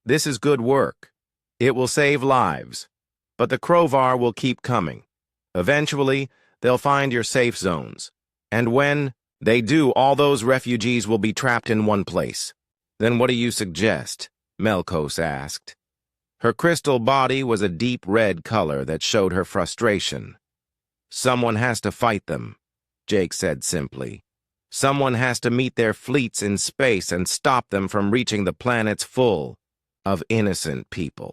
This is good work. It will save lives, but the Crovar will keep coming. Eventually, they'll find your safe zones. And when they do, all those refugees will be trapped in one place. Then what do you suggest? Melkos asked. Her crystal body was a deep red color that showed her frustration. Someone has to fight them, Jake said simply. Someone has to meet their fleets in space and stop them from reaching the planets full of innocent people.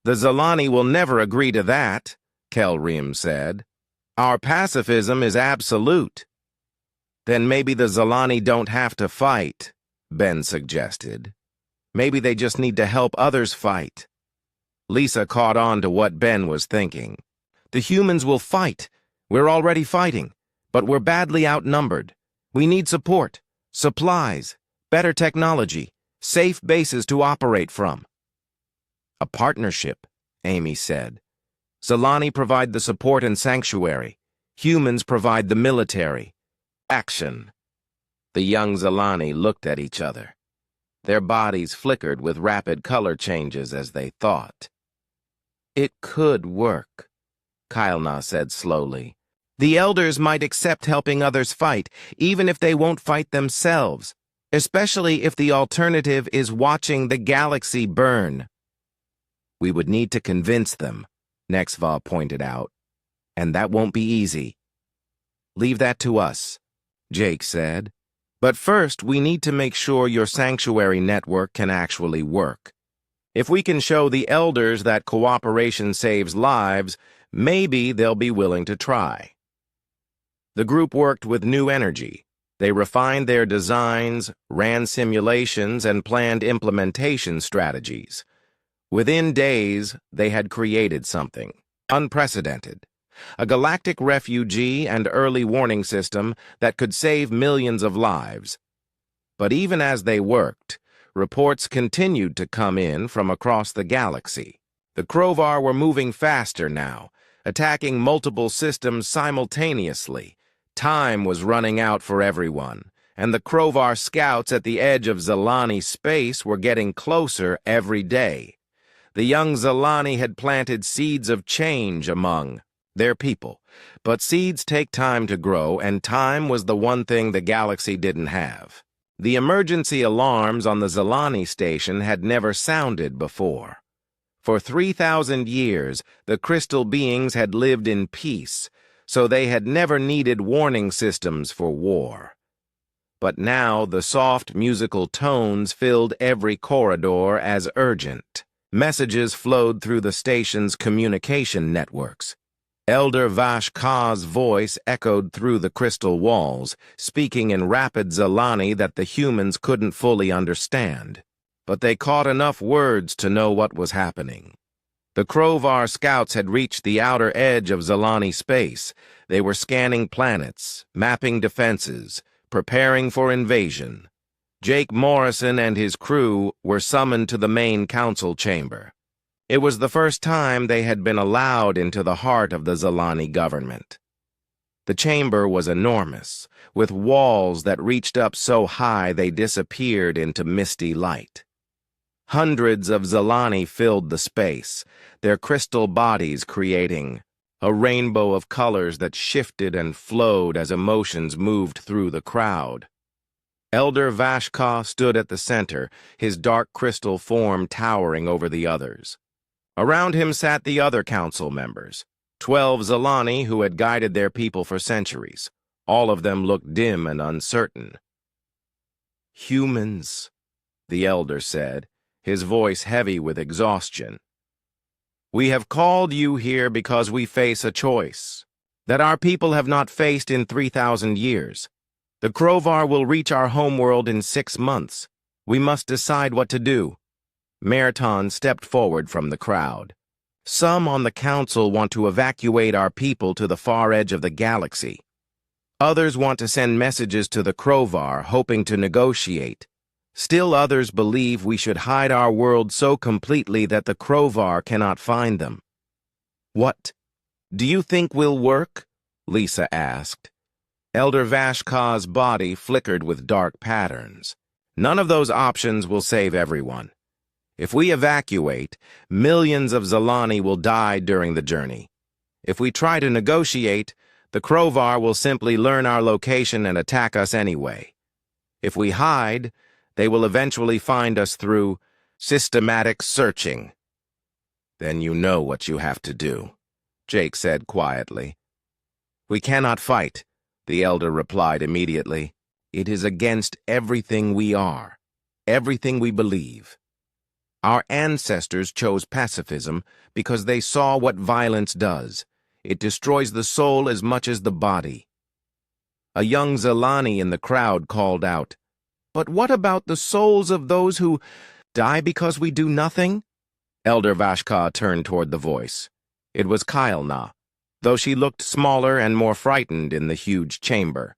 The Zalani will never agree to that, Kelrim said. Our pacifism is absolute. Then maybe the Zalani don't have to fight, Ben suggested. Maybe they just need to help others fight. Lisa caught on to what Ben was thinking. The humans will fight. We're already fighting, but we're badly outnumbered. We need support, supplies, better technology, safe bases to operate from. A partnership, Amy said. Zalani provide the support and sanctuary. Humans provide the military. Action. The young Zalani looked at each other. Their bodies flickered with rapid color changes as they thought. It could work, Kailna said slowly. The elders might accept helping others fight, even if they won't fight themselves, especially if the alternative is watching the galaxy burn. We would need to convince them, Nexva pointed out, and that won't be easy. Leave that to us, Jake said. But first, we need to make sure your sanctuary network can actually work. If we can show the elders that cooperation saves lives, maybe they'll be willing to try. The group worked with new energy. They refined their designs, ran simulations, and planned implementation strategies. Within days, they had created something unprecedented. A galactic refugee and early warning system that could save millions of lives. But even as they worked, reports continued to come in from across the galaxy. The Crovar were moving faster now, attacking multiple systems simultaneously. Time was running out for everyone, and the Crovar scouts at the edge of Zalani space were getting closer every day. The young Zalani had planted seeds of change among their people, but seeds take time to grow, and time was the one thing the galaxy didn't have. The emergency alarms on the Zalani station had never sounded before. For 3,000 years, the crystal beings had lived in peace, so they had never needed warning systems for war. But now the soft musical tones filled every corridor as urgent. Messages flowed through the station's communication networks. Elder Vash Ka's voice echoed through the crystal walls, speaking in rapid Zalani that the humans couldn't fully understand. But they caught enough words to know what was happening. The Crovar scouts had reached the outer edge of Zalani space. They were scanning planets, mapping defenses, preparing for invasion. Jake Morrison and his crew were summoned to the main council chamber. It was the first time they had been allowed into the heart of the Zalani government. The chamber was enormous, with walls that reached up so high they disappeared into misty light. Hundreds of Zalani filled the space, their crystal bodies creating a rainbow of colors that shifted and flowed as emotions moved through the crowd. Elder Vashka stood at the center, his dark crystal form towering over the others. Around him sat the other council members, 12 Zalani who had guided their people for centuries. All of them looked dim and uncertain. Humans, the elder said, his voice heavy with exhaustion. We have called you here because we face a choice that our people have not faced in 3,000 years. The Crovar will reach our homeworld in 6 months. We must decide what to do. Merton stepped forward from the crowd. Some on the council want to evacuate our people to the far edge of the galaxy. Others want to send messages to the Crovar, hoping to negotiate. Still others believe we should hide our world so completely that the Crovar cannot find them. What? Do you think will work? Lisa asked. Elder Vashka's body flickered with dark patterns. None of those options will save everyone. If we evacuate, millions of Zalani will die during the journey. If we try to negotiate, the Crovar will simply learn our location and attack us anyway. If we hide, they will eventually find us through systematic searching. Then you know what you have to do, Jake said quietly. We cannot fight, the elder replied immediately. It is against everything we are, everything we believe. Our ancestors chose pacifism because they saw what violence does. It destroys the soul as much as the body. A young Zalani in the crowd called out, "But what about the souls of those who die because we do nothing?" Elder Vashka turned toward the voice. It was Kailna, though she looked smaller and more frightened in the huge chamber.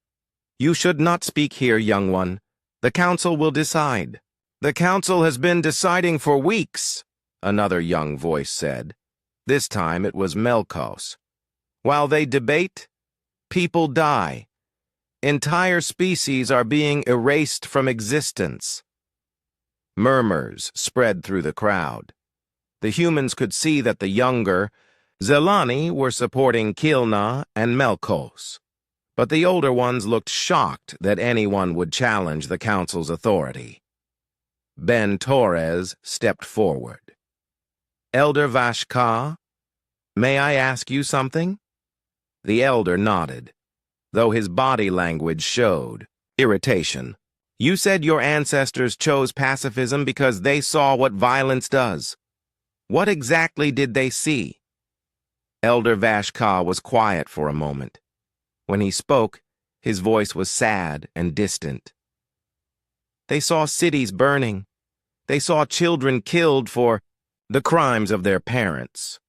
"You should not speak here, young one. The council will decide." "The council has been deciding for weeks," another young voice said. This time it was Melkos. "While they debate, people die. Entire species are being erased from existence." Murmurs spread through the crowd. The humans could see that the younger Zelani were supporting Kilna and Melkos, but the older ones looked shocked that anyone would challenge the council's authority. Ben Torres stepped forward. "Elder Vashka, may I ask you something?" The elder nodded, though his body language showed irritation. "You said your ancestors chose pacifism because they saw what violence does. What exactly did they see?" Elder Vashka was quiet for a moment. When he spoke, his voice was sad and distant. "They saw cities burning. They saw children killed for the crimes of their parents.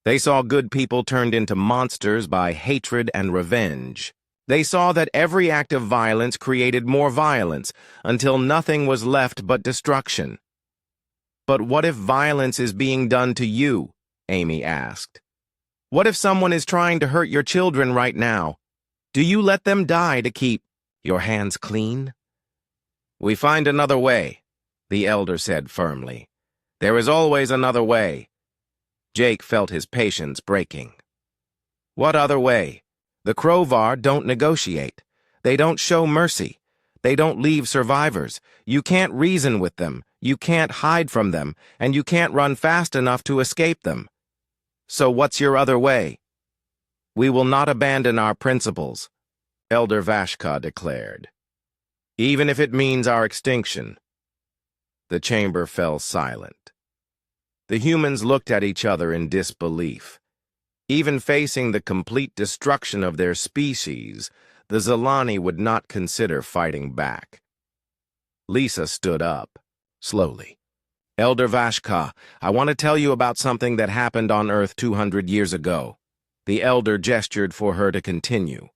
They saw good people turned into monsters by hatred and revenge. They saw that every act of violence created more violence until nothing was left but destruction." "But what if violence is being done to you?" Amy asked. "What if someone is trying to hurt your children right now? Do you let them die to keep your hands clean?" "We find another way," the elder said firmly. "There is always another way." Jake felt his patience breaking. "What other way? The Crovar don't negotiate. They don't show mercy. They don't leave survivors. You can't reason with them. You can't hide from them. And you can't run fast enough to escape them. So what's your other way?" "We will not abandon our principles," Elder Vashka declared. "Even if it means our extinction." The chamber fell silent. The humans looked at each other in disbelief. Even facing the complete destruction of their species, the Zalani would not consider fighting back. Lisa stood up, slowly. "Elder Vashka, I want to tell you about something that happened on Earth 200 years ago." The elder gestured for her to continue.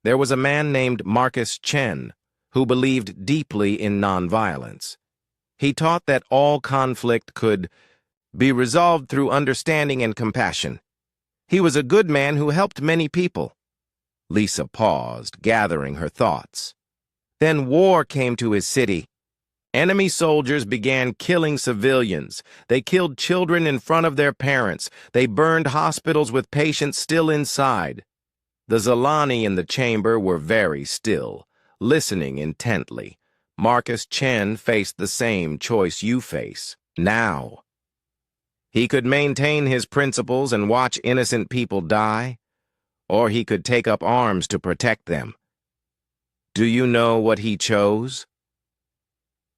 "There was a man named Marcus Chen who believed deeply in nonviolence. He taught that all conflict could be resolved through understanding and compassion. He was a good man who helped many people." Lisa paused, gathering her thoughts. "Then war came to his city. Enemy soldiers began killing civilians. They killed children in front of their parents. They burned hospitals with patients still inside. The Zalani in the chamber were very still, listening intently. Marcus Chen faced the same choice you face, now. He could maintain his principles and watch innocent people die, or he could take up arms to protect them. Do you know what he chose?"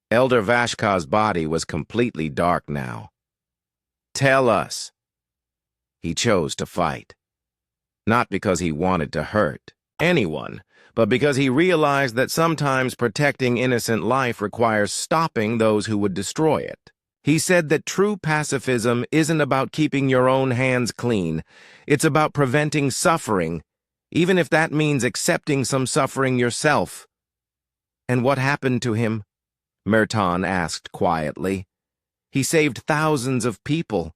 Elder Vashka's body was completely dark now. "Tell us." "He chose to fight. Not because he wanted to hurt anyone, but because he realized that sometimes protecting innocent life requires stopping those who would destroy it. He said that true pacifism isn't about keeping your own hands clean. It's about preventing suffering, even if that means accepting some suffering yourself. And what happened to him? Merton asked quietly. He saved thousands of people,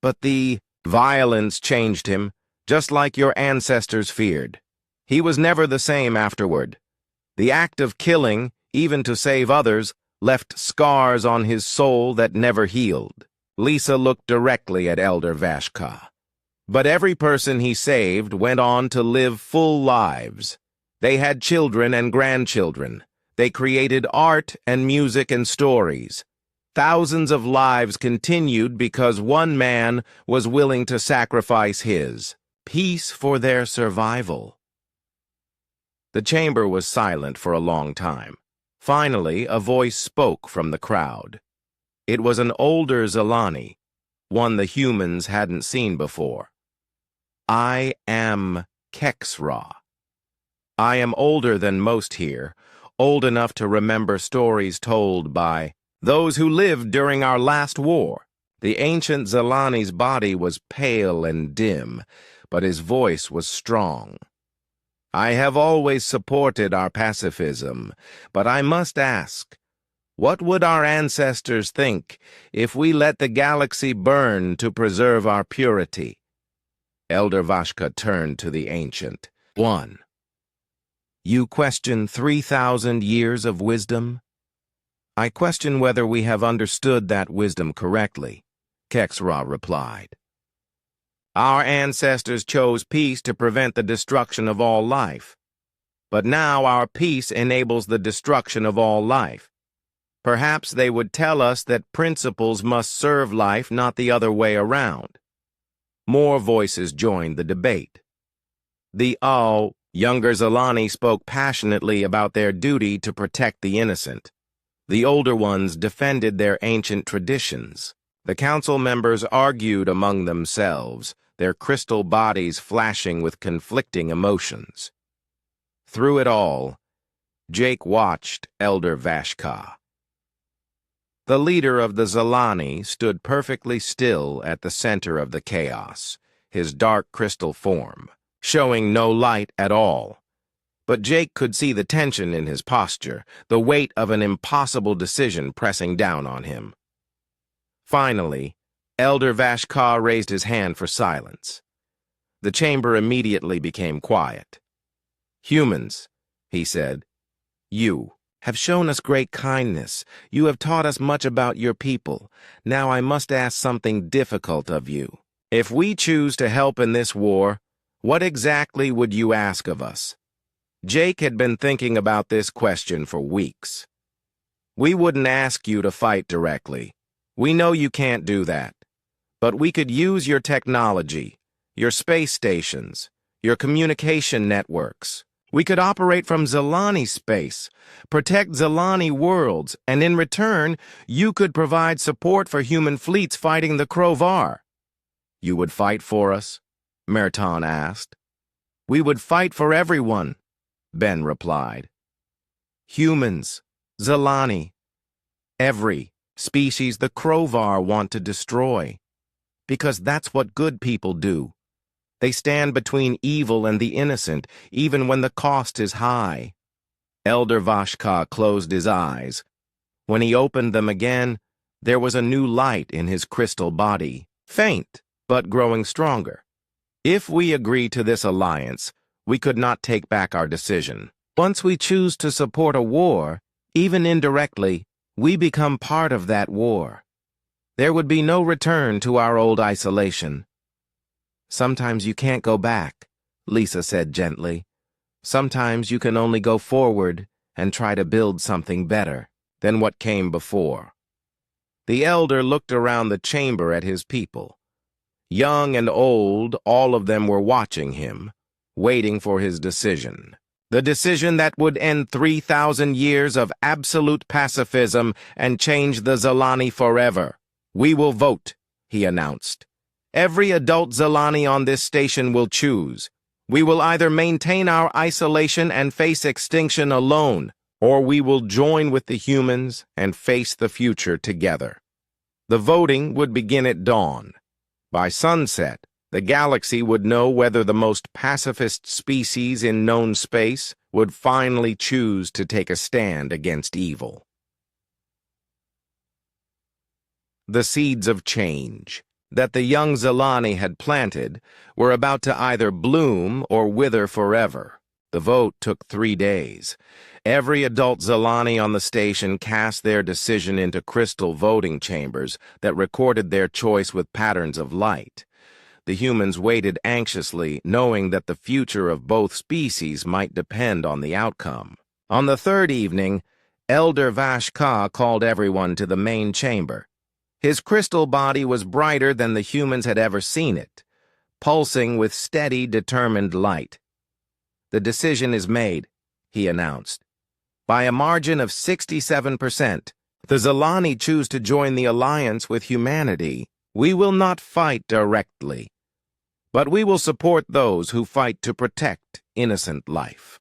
but the violence changed him, just like your ancestors feared. He was never the same afterward. The act of killing, even to save others, left scars on his soul that never healed. Lisa looked directly at Elder Vashka. But every person he saved went on to live full lives. They had children and grandchildren. They created art and music and stories. Thousands of lives continued because one man was willing to sacrifice his peace for their survival. The chamber was silent for a long time. Finally, a voice spoke from the crowd. It was an older Zalani, one the humans hadn't seen before. I am Kexra. I am older than most here, old enough to remember stories told by those who lived during our last war. The ancient Zalani's body was pale and dim, but his voice was strong. I have always supported our pacifism, but I must ask, what would our ancestors think if we let the galaxy burn to preserve our purity? Elder Vashka turned to the ancient. 1. You question 3,000 years of wisdom? I question whether we have understood that wisdom correctly, Kexra replied. Our ancestors chose peace to prevent the destruction of all life. But now our peace enables the destruction of all life. Perhaps they would tell us that principles must serve life, not the other way around. More voices joined the debate. The younger Zalani spoke passionately about their duty to protect the innocent. The older ones defended their ancient traditions. The council members argued among themselves, their crystal bodies flashing with conflicting emotions. Through it all, Jake watched Elder Vashka. The leader of the Zalani stood perfectly still at the center of the chaos, his dark crystal form, showing no light at all. But Jake could see the tension in his posture, the weight of an impossible decision pressing down on him. Finally, Elder Vashka raised his hand for silence. The chamber immediately became quiet. Humans, he said, you have shown us great kindness. You have taught us much about your people. Now I must ask something difficult of you. If we choose to help in this war, what exactly would you ask of us? Jake had been thinking about this question for weeks. We wouldn't ask you to fight directly. We know you can't do that. But we could use your technology, your space stations, your communication networks. We could operate from Zalani space, protect Zalani worlds, and in return, you could provide support for human fleets fighting the Krovar. You would fight for us? Merton asked. We would fight for everyone, Ben replied. Humans, Zalani, every species the Krovar want to destroy. Because that's what good people do. They stand between evil and the innocent, even when the cost is high. Elder Vashka closed his eyes. When he opened them again, there was a new light in his crystal body, faint, but growing stronger. If we agree to this alliance, we could not take back our decision. Once we choose to support a war, even indirectly, we become part of that war. There would be no return to our old isolation. Sometimes you can't go back, Lisa said gently. Sometimes you can only go forward and try to build something better than what came before. The elder looked around the chamber at his people. Young and old, all of them were watching him, waiting for his decision. The decision that would end 3,000 years of absolute pacifism and change the Zalani forever. We will vote, he announced. Every adult Zalani on this station will choose. We will either maintain our isolation and face extinction alone, or we will join with the humans and face the future together. The voting would begin at dawn. By sunset, the galaxy would know whether the most pacifist species in known space would finally choose to take a stand against evil. The seeds of change that the young Zilani had planted were about to either bloom or wither forever. The vote took 3 days. Every adult Zilani on the station cast their decision into crystal voting chambers that recorded their choice with patterns of light. The humans waited anxiously, knowing that the future of both species might depend on the outcome. On the third evening, Elder Vashka called everyone to the main chamber. His crystal body was brighter than the humans had ever seen it, pulsing with steady, determined light. "The decision is made," he announced. "By a margin of 67%, the Zilani choose to join the alliance with humanity. We will not fight directly, but we will support those who fight to protect innocent life."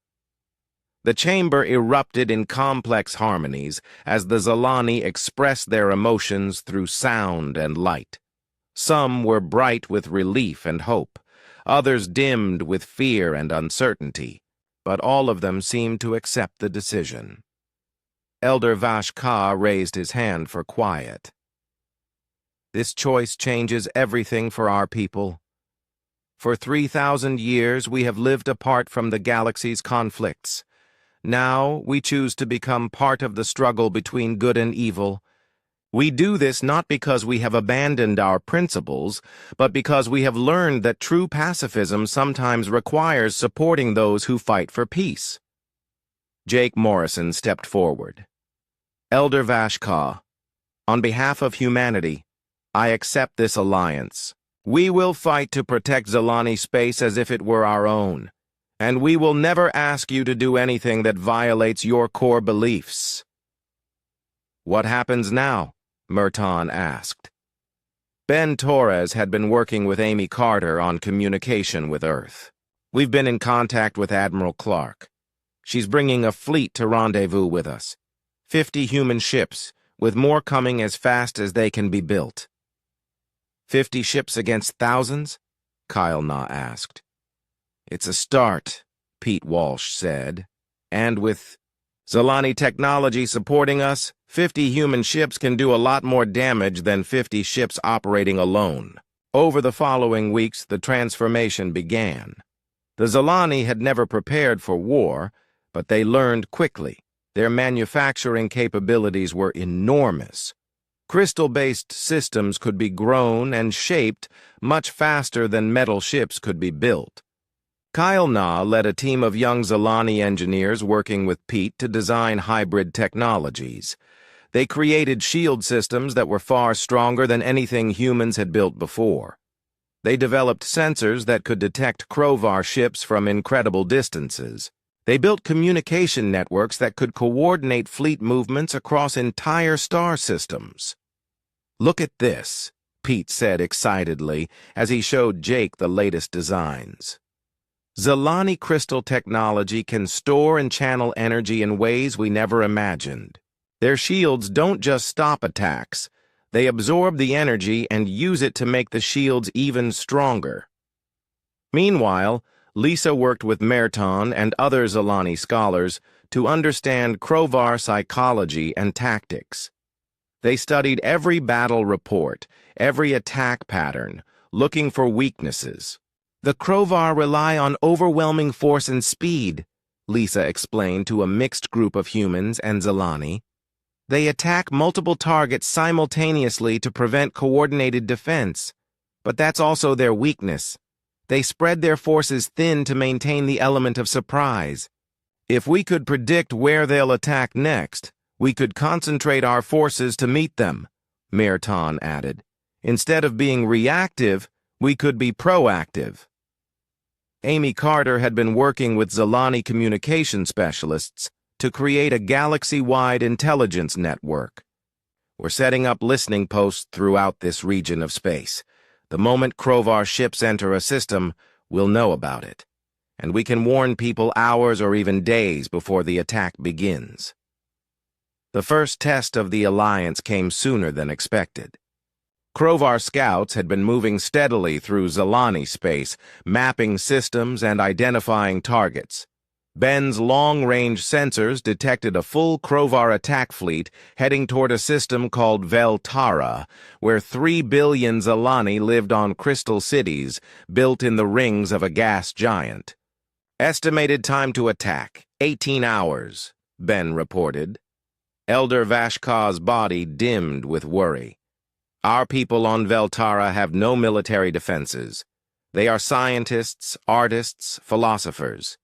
The chamber erupted in complex harmonies as the Zilani expressed their emotions through sound and light. Some were bright with relief and hope, others dimmed with fear and uncertainty, but all of them seemed to accept the decision. Elder Vashka raised his hand for quiet. "This choice changes everything for our people. For 3,000 years we have lived apart from the galaxy's conflicts. Now we choose to become part of the struggle between good and evil. We do this not because we have abandoned our principles, but because we have learned that true pacifism sometimes requires supporting those who fight for peace." Jake Morrison stepped forward. "Elder Vashka, on behalf of humanity, I accept this alliance. We will fight to protect Zilani space as if it were our own. And we will never ask you to do anything that violates your core beliefs." "What happens now?" Merton asked. Ben Torres had been working with Amy Carter on communication with Earth. "We've been in contact with Admiral Clark. She's bringing a fleet to rendezvous with us. 50 human ships, with more coming as fast as they can be built." 50 ships against thousands? Kyle Na asked. "It's a start," Pete Walsh said. "And with Zilani technology supporting us, 50 human ships can do a lot more damage than 50 ships operating alone." Over the following weeks, the transformation began. The Zilani had never prepared for war, but they learned quickly. Their manufacturing capabilities were enormous. Crystal-based systems could be grown and shaped much faster than metal ships could be built. Kyle Na led a team of young Zilani engineers working with Pete to design hybrid technologies. They created shield systems that were far stronger than anything humans had built before. They developed sensors that could detect Krovar ships from incredible distances. They built communication networks that could coordinate fleet movements across entire star systems. "Look at this," Pete said excitedly as he showed Jake the latest designs. "Zilani crystal technology can store and channel energy in ways we never imagined. Their shields don't just stop attacks. They absorb the energy and use it to make the shields even stronger." Meanwhile, Lisa worked with Merton and other Zilani scholars to understand Krovar psychology and tactics. They studied every battle report, every attack pattern, looking for weaknesses. "The Krovar rely on overwhelming force and speed," Lisa explained to a mixed group of humans and Zilani. "They attack multiple targets simultaneously to prevent coordinated defense. But that's also their weakness. They spread their forces thin to maintain the element of surprise. If we could predict where they'll attack next, we could concentrate our forces to meet them," Merton added. "Instead of being reactive, we could be proactive." Amy Carter had been working with Zilani communication specialists to create a galaxy-wide intelligence network. "We're setting up listening posts throughout this region of space. The moment Krovar ships enter a system, we'll know about it. and we can warn people hours or even days before the attack begins. The first test of the alliance came sooner than expected. Krovar scouts had been moving steadily through Zalani space, mapping systems and identifying targets. Ben's long-range sensors detected a full Krovar attack fleet heading toward a system called Veltara, where 3 billion Zalani lived on crystal cities built in the rings of a gas giant. Estimated time to attack, 18 hours, Ben reported. Elder Vashka's body dimmed with worry. Our people on Veltara have no military defenses. They are scientists, artists, philosophers.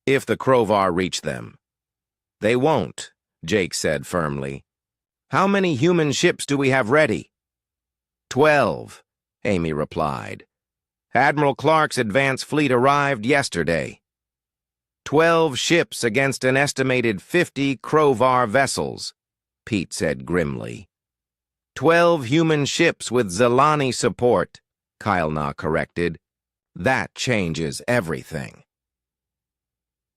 If the Krovar reach them. They won't, Jake said firmly. How many human ships do we have ready? 12, Amy replied. Admiral Clark's advance fleet arrived yesterday. 12 ships against an estimated 50 Krovar vessels, Pete said grimly. 12 human ships with Zalani support, Kylna corrected. That changes everything.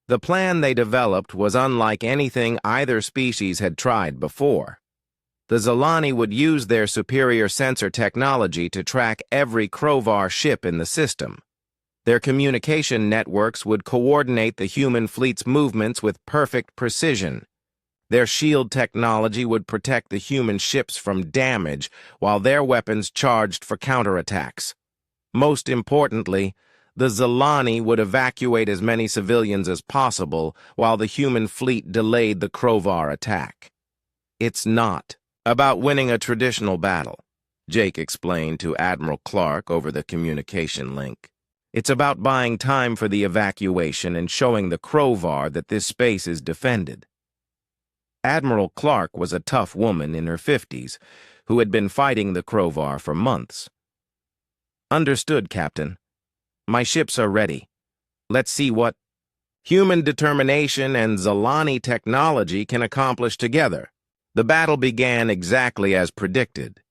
The plan they developed was unlike anything either species had tried before. The Zalani would use their superior sensor technology to track every Krovar ship in the system. Their communication networks would coordinate the human fleet's movements with perfect precision. Their shield technology would protect the human ships from damage while their weapons charged for counterattacks. Most importantly, the Zalani would evacuate as many civilians as possible while the human fleet delayed the Krovar attack. It's not about winning a traditional battle, Jake explained to Admiral Clark over the communication link. It's about buying time for the evacuation and showing the Krovar that this space is defended. Admiral Clark was a tough woman in her 50s who had been fighting the Krovar for months. Understood, Captain. My ships are ready. Let's see what human determination and Zalani technology can accomplish together. The battle began exactly as predicted.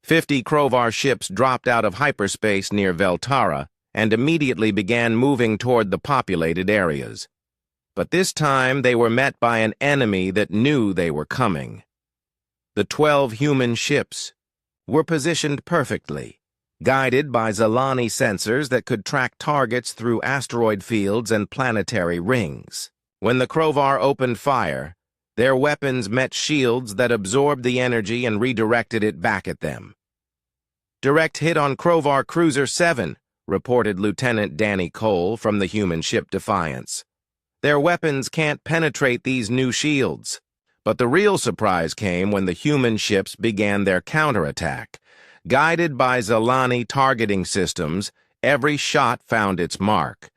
50 Krovar ships dropped out of hyperspace near Veltara and immediately began moving toward the populated areas. But this time they were met by an enemy that knew they were coming. The 12 human ships were positioned perfectly, guided by Zalani sensors that could track targets through asteroid fields and planetary rings. When the Krovar opened fire, their weapons met shields that absorbed the energy and redirected it back at them. Direct hit on Krovar Cruiser 7, reported Lieutenant Danny Cole from the human ship Defiance. Their weapons can't penetrate these new shields. But the real surprise came when the human ships began their counterattack. Guided by Zalani targeting systems, every shot found its mark.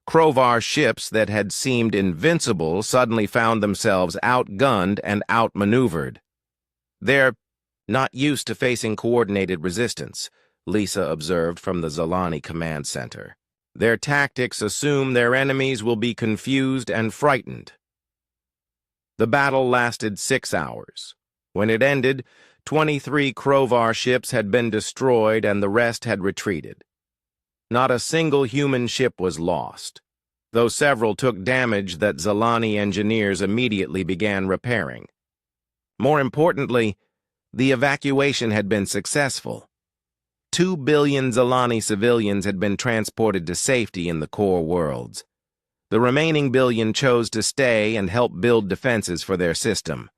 Krovar ships that had seemed invincible suddenly found themselves outgunned and outmaneuvered. They're not used to facing coordinated resistance, Lisa observed from the Zalani command center. Their tactics assume their enemies will be confused and frightened. The battle lasted 6 hours. When it ended, 23 Krovar ships had been destroyed and the rest had retreated. Not a single human ship was lost, though several took damage that Zalani engineers immediately began repairing. More importantly, the evacuation had been successful. 2 billion Zalani civilians had been transported to safety in the core worlds. The remaining billion chose to stay and help build defenses for their system.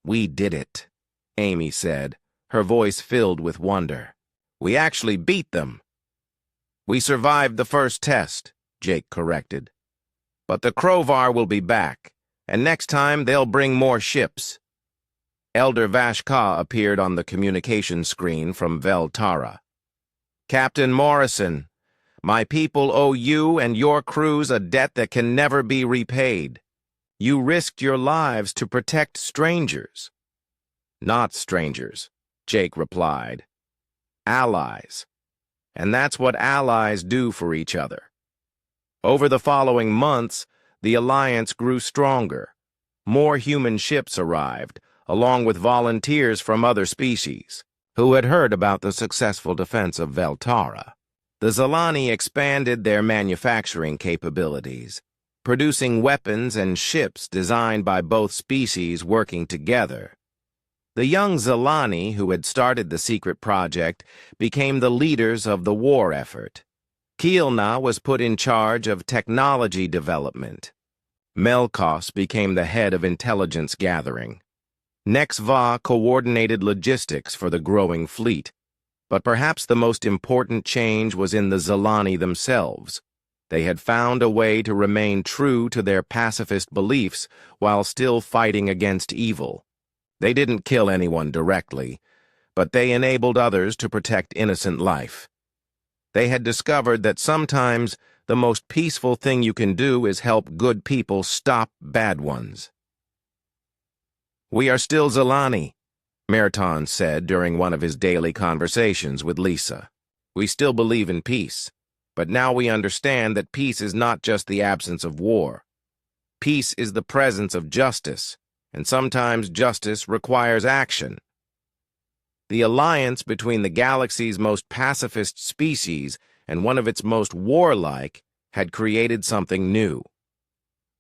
We did it, Amy said, her voice filled with wonder. We actually beat them. We survived the first test, Jake corrected. But the Krovar will be back, and next time they'll bring more ships. Elder Vashka appeared on the communication screen from Veltara. Captain Morrison, my people owe you and your crews a debt that can never be repaid. You risked your lives to protect strangers. Not strangers, Jake replied. Allies. And that's what allies do for each other. Over the following months, the alliance grew stronger. More human ships arrived, along with volunteers from other species, who had heard about the successful defense of Veltara. The Zalani expanded their manufacturing capabilities, producing weapons and ships designed by both species working together. The young Zalani, who had started the secret project, became the leaders of the war effort. Kielna was put in charge of technology development. Melkos became the head of intelligence gathering. Nexva coordinated logistics for the growing fleet. But perhaps the most important change was in the Zalani themselves. They had found a way to remain true to their pacifist beliefs while still fighting against evil. They didn't kill anyone directly, but they enabled others to protect innocent life. They had discovered that sometimes the most peaceful thing you can do is help good people stop bad ones. "We are still Zalani," Merton said during one of his daily conversations with Lisa. "We still believe in peace, but now we understand that peace is not just the absence of war. Peace is the presence of justice, and sometimes justice requires action." The alliance between the galaxy's most pacifist species and one of its most warlike had created something new.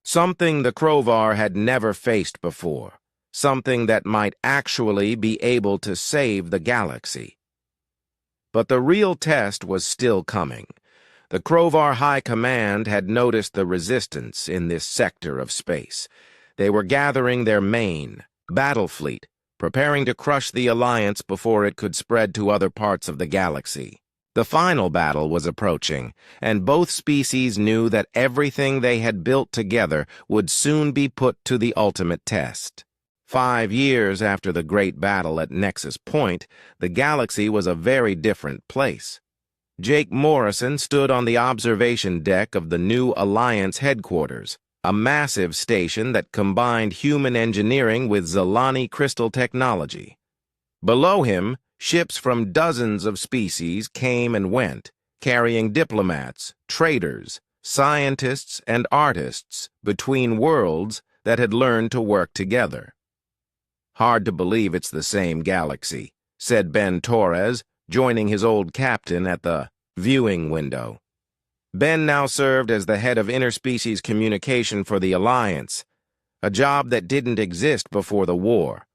Something the Krovar had never faced before. Something that might actually be able to save the galaxy. But the real test was still coming. The Krovar High Command had noticed the resistance in this sector of space. They were gathering their main, battle fleet, preparing to crush the Alliance before it could spread to other parts of the galaxy. The final battle was approaching, and both species knew that everything they had built together would soon be put to the ultimate test. 5 years after the great battle at Nexus Point, the galaxy was a very different place. Jake Morrison stood on the observation deck of the new Alliance headquarters, a massive station that combined human engineering with Zalani crystal technology. Below him, ships from dozens of species came and went, carrying diplomats, traders, scientists, and artists between worlds that had learned to work together. "Hard to believe it's the same galaxy," said Ben Torres, joining his old captain at the viewing window. Ben now served as the head of interspecies communication for the Alliance, a job that didn't exist before the war.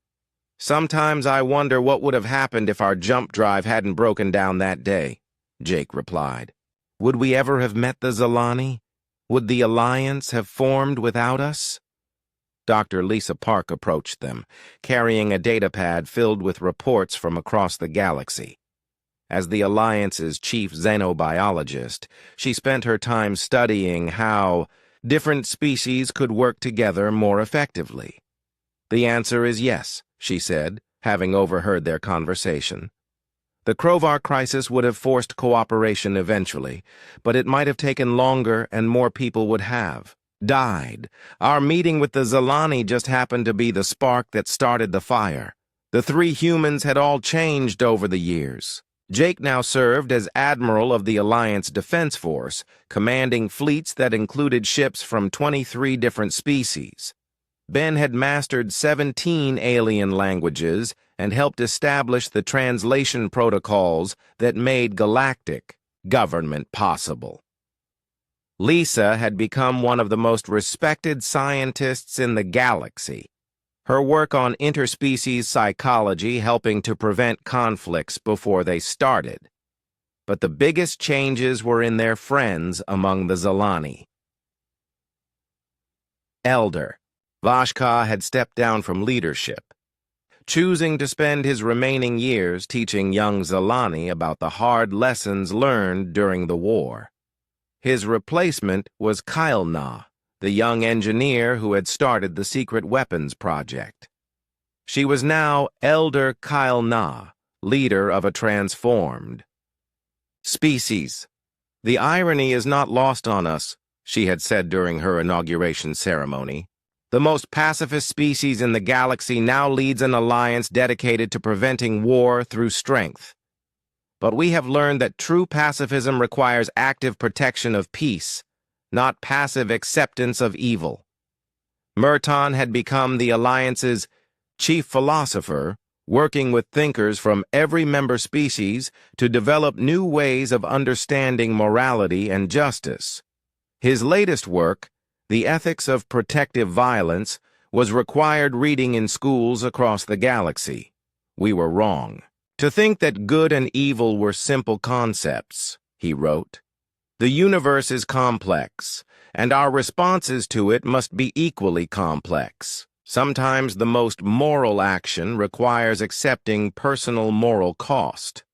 "Sometimes I wonder what would have happened if our jump drive hadn't broken down that day," Jake replied. "Would we ever have met the Zalani? Would the Alliance have formed without us?" Dr. Lisa Park approached them, carrying a datapad filled with reports from across the galaxy. As the Alliance's chief xenobiologist, she spent her time studying how different species could work together more effectively. "The answer is yes," she said, having overheard their conversation. "The Krovar crisis would have forced cooperation eventually, but it might have taken longer and more people would have died. Our meeting with the Zalani just happened to be the spark that started the fire. The 3 humans had all changed over the years." Jake now served as Admiral of the Alliance Defense Force, commanding fleets that included ships from 23 different species. Ben had mastered 17 alien languages and helped establish the translation protocols that made galactic government possible. Lisa had become one of the most respected scientists in the galaxy, her work on interspecies psychology helping to prevent conflicts before they started. But the biggest changes were in their friends among the Zalani. Elder Vashka had stepped down from leadership, choosing to spend his remaining years teaching young Zalani about the hard lessons learned during the war. His replacement was Kielna, the young engineer who had started the secret weapons project. She was now Elder Kielna, leader of a transformed species. "The irony is not lost on us," she had said during her inauguration ceremony. "The most pacifist species in the galaxy now leads an alliance dedicated to preventing war through strength. But we have learned that true pacifism requires active protection of peace, not passive acceptance of evil." Merton had become the Alliance's chief philosopher, working with thinkers from every member species to develop new ways of understanding morality and justice. His latest work, The Ethics of Protective Violence, was required reading in schools across the galaxy. We were wrong to think that good and evil were simple concepts, he wrote. The universe is complex, and our responses to it must be equally complex. Sometimes the most moral action requires accepting personal moral cost.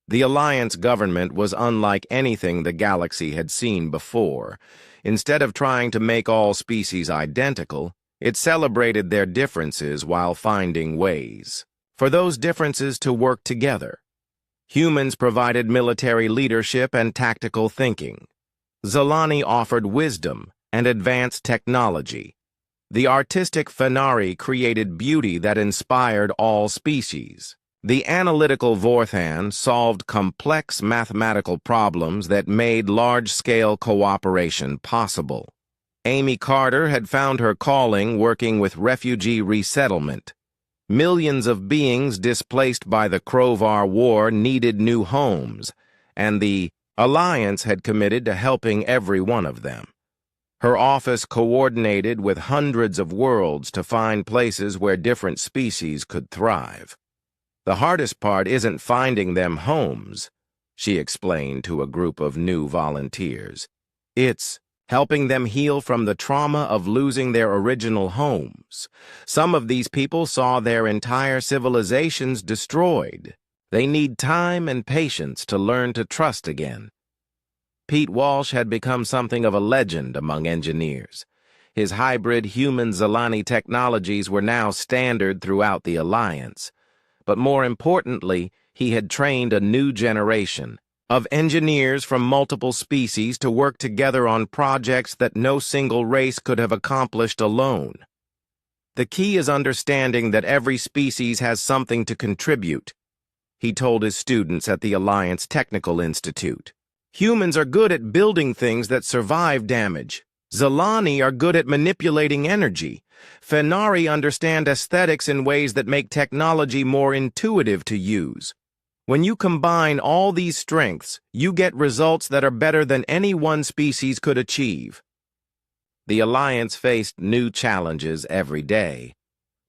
The Alliance government was unlike anything the galaxy had seen before. Instead of trying to make all species identical, it celebrated their differences while finding ways for those differences to work together. Humans provided military leadership and tactical thinking. Zilani offered wisdom and advanced technology. The artistic Fenari created beauty that inspired all species. The analytical Vorthan solved complex mathematical problems that made large-scale cooperation possible. Amy Carter had found her calling working with refugee resettlement. Millions of beings displaced by the Crovar War needed new homes, and the Alliance had committed to helping every one of them. Her office coordinated with hundreds of worlds to find places where different species could thrive. The hardest part isn't finding them homes, she explained to a group of new volunteers. It's helping them heal from the trauma of losing their original homes. Some of these people saw their entire civilizations destroyed. They need time and patience to learn to trust again. Pete Walsh had become something of a legend among engineers. His hybrid human-Zilani technologies were now standard throughout the Alliance. But more importantly, he had trained a new generation of engineers from multiple species to work together on projects that no single race could have accomplished alone. The key is understanding that every species has something to contribute, he told his students at the Alliance Technical Institute. Humans are good at building things that survive damage. Zilani are good at manipulating energy. Fenari understand aesthetics in ways that make technology more intuitive to use. When you combine all these strengths, you get results that are better than any one species could achieve. The Alliance faced new challenges every day.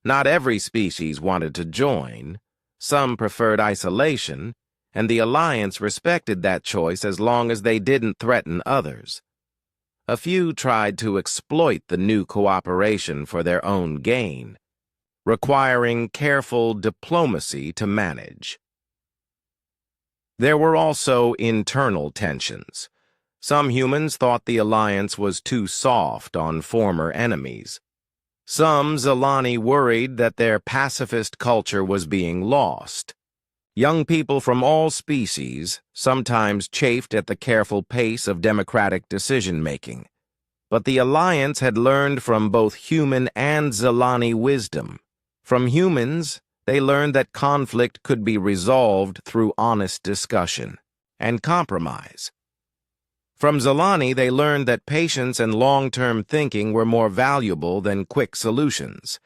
Not every species wanted to join. Some preferred isolation, and the Alliance respected that choice as long as they didn't threaten others. A few tried to exploit the new cooperation for their own gain, requiring careful diplomacy to manage. There were also internal tensions. Some humans thought the Alliance was too soft on former enemies. Some Zilani worried that their pacifist culture was being lost. Young people from all species sometimes chafed at the careful pace of democratic decision-making. But the Alliance had learned from both human and Zilani wisdom. From humans, they learned that conflict could be resolved through honest discussion and compromise. From Zilani, they learned that patience and long-term thinking were more valuable than quick solutions.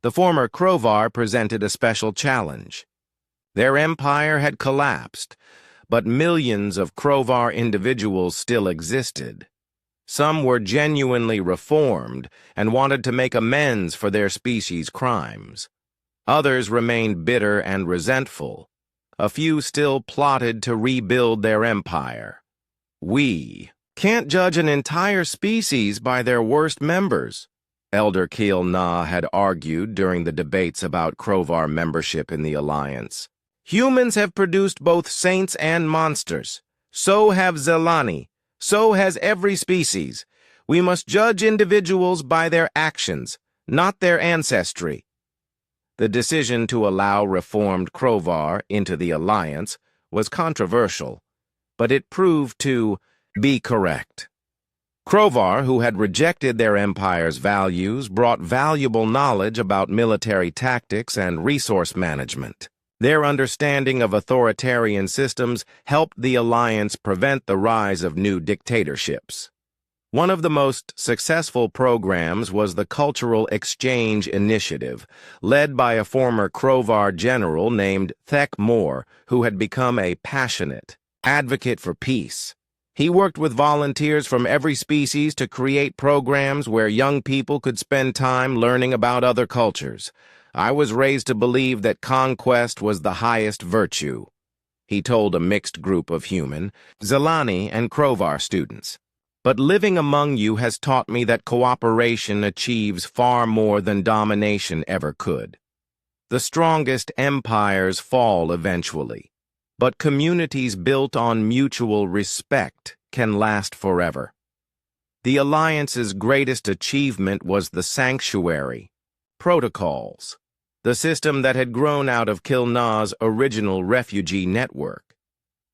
The former Crovar presented a special challenge. Their empire had collapsed, but millions of Crovar individuals still existed. Some were genuinely reformed and wanted to make amends for their species' crimes. Others remained bitter and resentful. A few still plotted to rebuild their empire. We can't judge an entire species by their worst members, Elder Keel Na had argued during the debates about Crovar membership in the Alliance. Humans have produced both saints and monsters. So have Zilani. So has every species. We must judge individuals by their actions, not their ancestry. The decision to allow reformed Crovar into the Alliance was controversial, but it proved to be correct. Crovar, who had rejected their empire's values, brought valuable knowledge about military tactics and resource management. Their understanding of authoritarian systems helped the Alliance prevent the rise of new dictatorships. One of the most successful programs was the Cultural Exchange Initiative, led by a former Crovar general named Thek Moore, who had become a passionate advocate for peace. He worked with volunteers from every species to create programs where young people could spend time learning about other cultures. I was raised to believe that conquest was the highest virtue, he told a mixed group of human, Zelani, and Crovar students. But living among you has taught me that cooperation achieves far more than domination ever could. The strongest empires fall eventually, but communities built on mutual respect can last forever. The Alliance's greatest achievement was the Sanctuary Protocols, the system that had grown out of Kilna's original refugee network.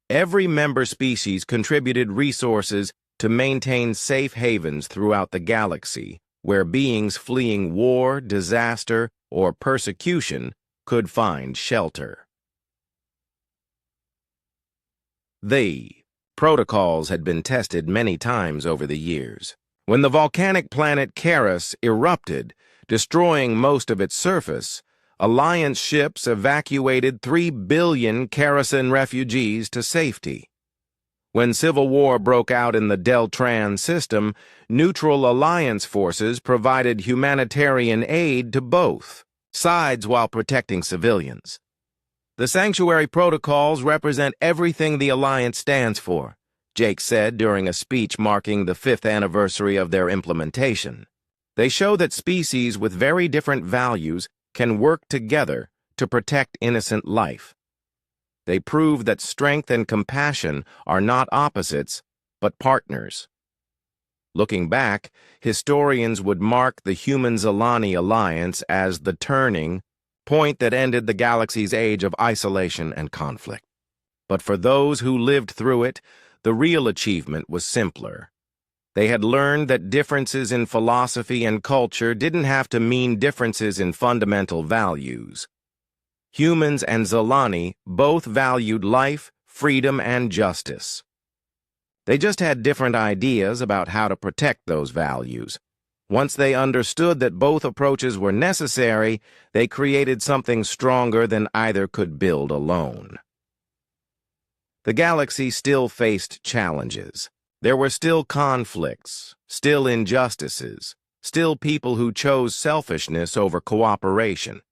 Every member species contributed resources to maintain safe havens throughout the galaxy, where beings fleeing war, disaster, or persecution could find shelter. The protocols had been tested many times over the years. When the volcanic planet Charis erupted, destroying most of its surface, Alliance ships evacuated 3 billion Charisan refugees to safety. When civil war broke out in the Deltran system, neutral Alliance forces provided humanitarian aid to both sides while protecting civilians. The Sanctuary Protocols represent everything the Alliance stands for, Jake said during a speech marking the 5th anniversary of their implementation. They show that species with very different values can work together to protect innocent life. They prove that strength and compassion are not opposites, but partners. Looking back, historians would mark the Human-Zelani alliance as the turning point that ended the galaxy's age of isolation and conflict. But for those who lived through it, the real achievement was simpler. They had learned that differences in philosophy and culture didn't have to mean differences in fundamental values. Humans and Zelani both valued life, freedom, and justice. They just had different ideas about how to protect those values. Once they understood that both approaches were necessary, they created something stronger than either could build alone. The galaxy still faced challenges. There were still conflicts, still injustices, still people who chose selfishness over cooperation.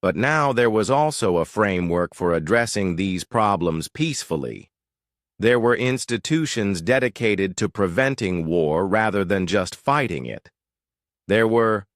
But now there was also a framework for addressing these problems peacefully. There were institutions dedicated to preventing war rather than just fighting it. There were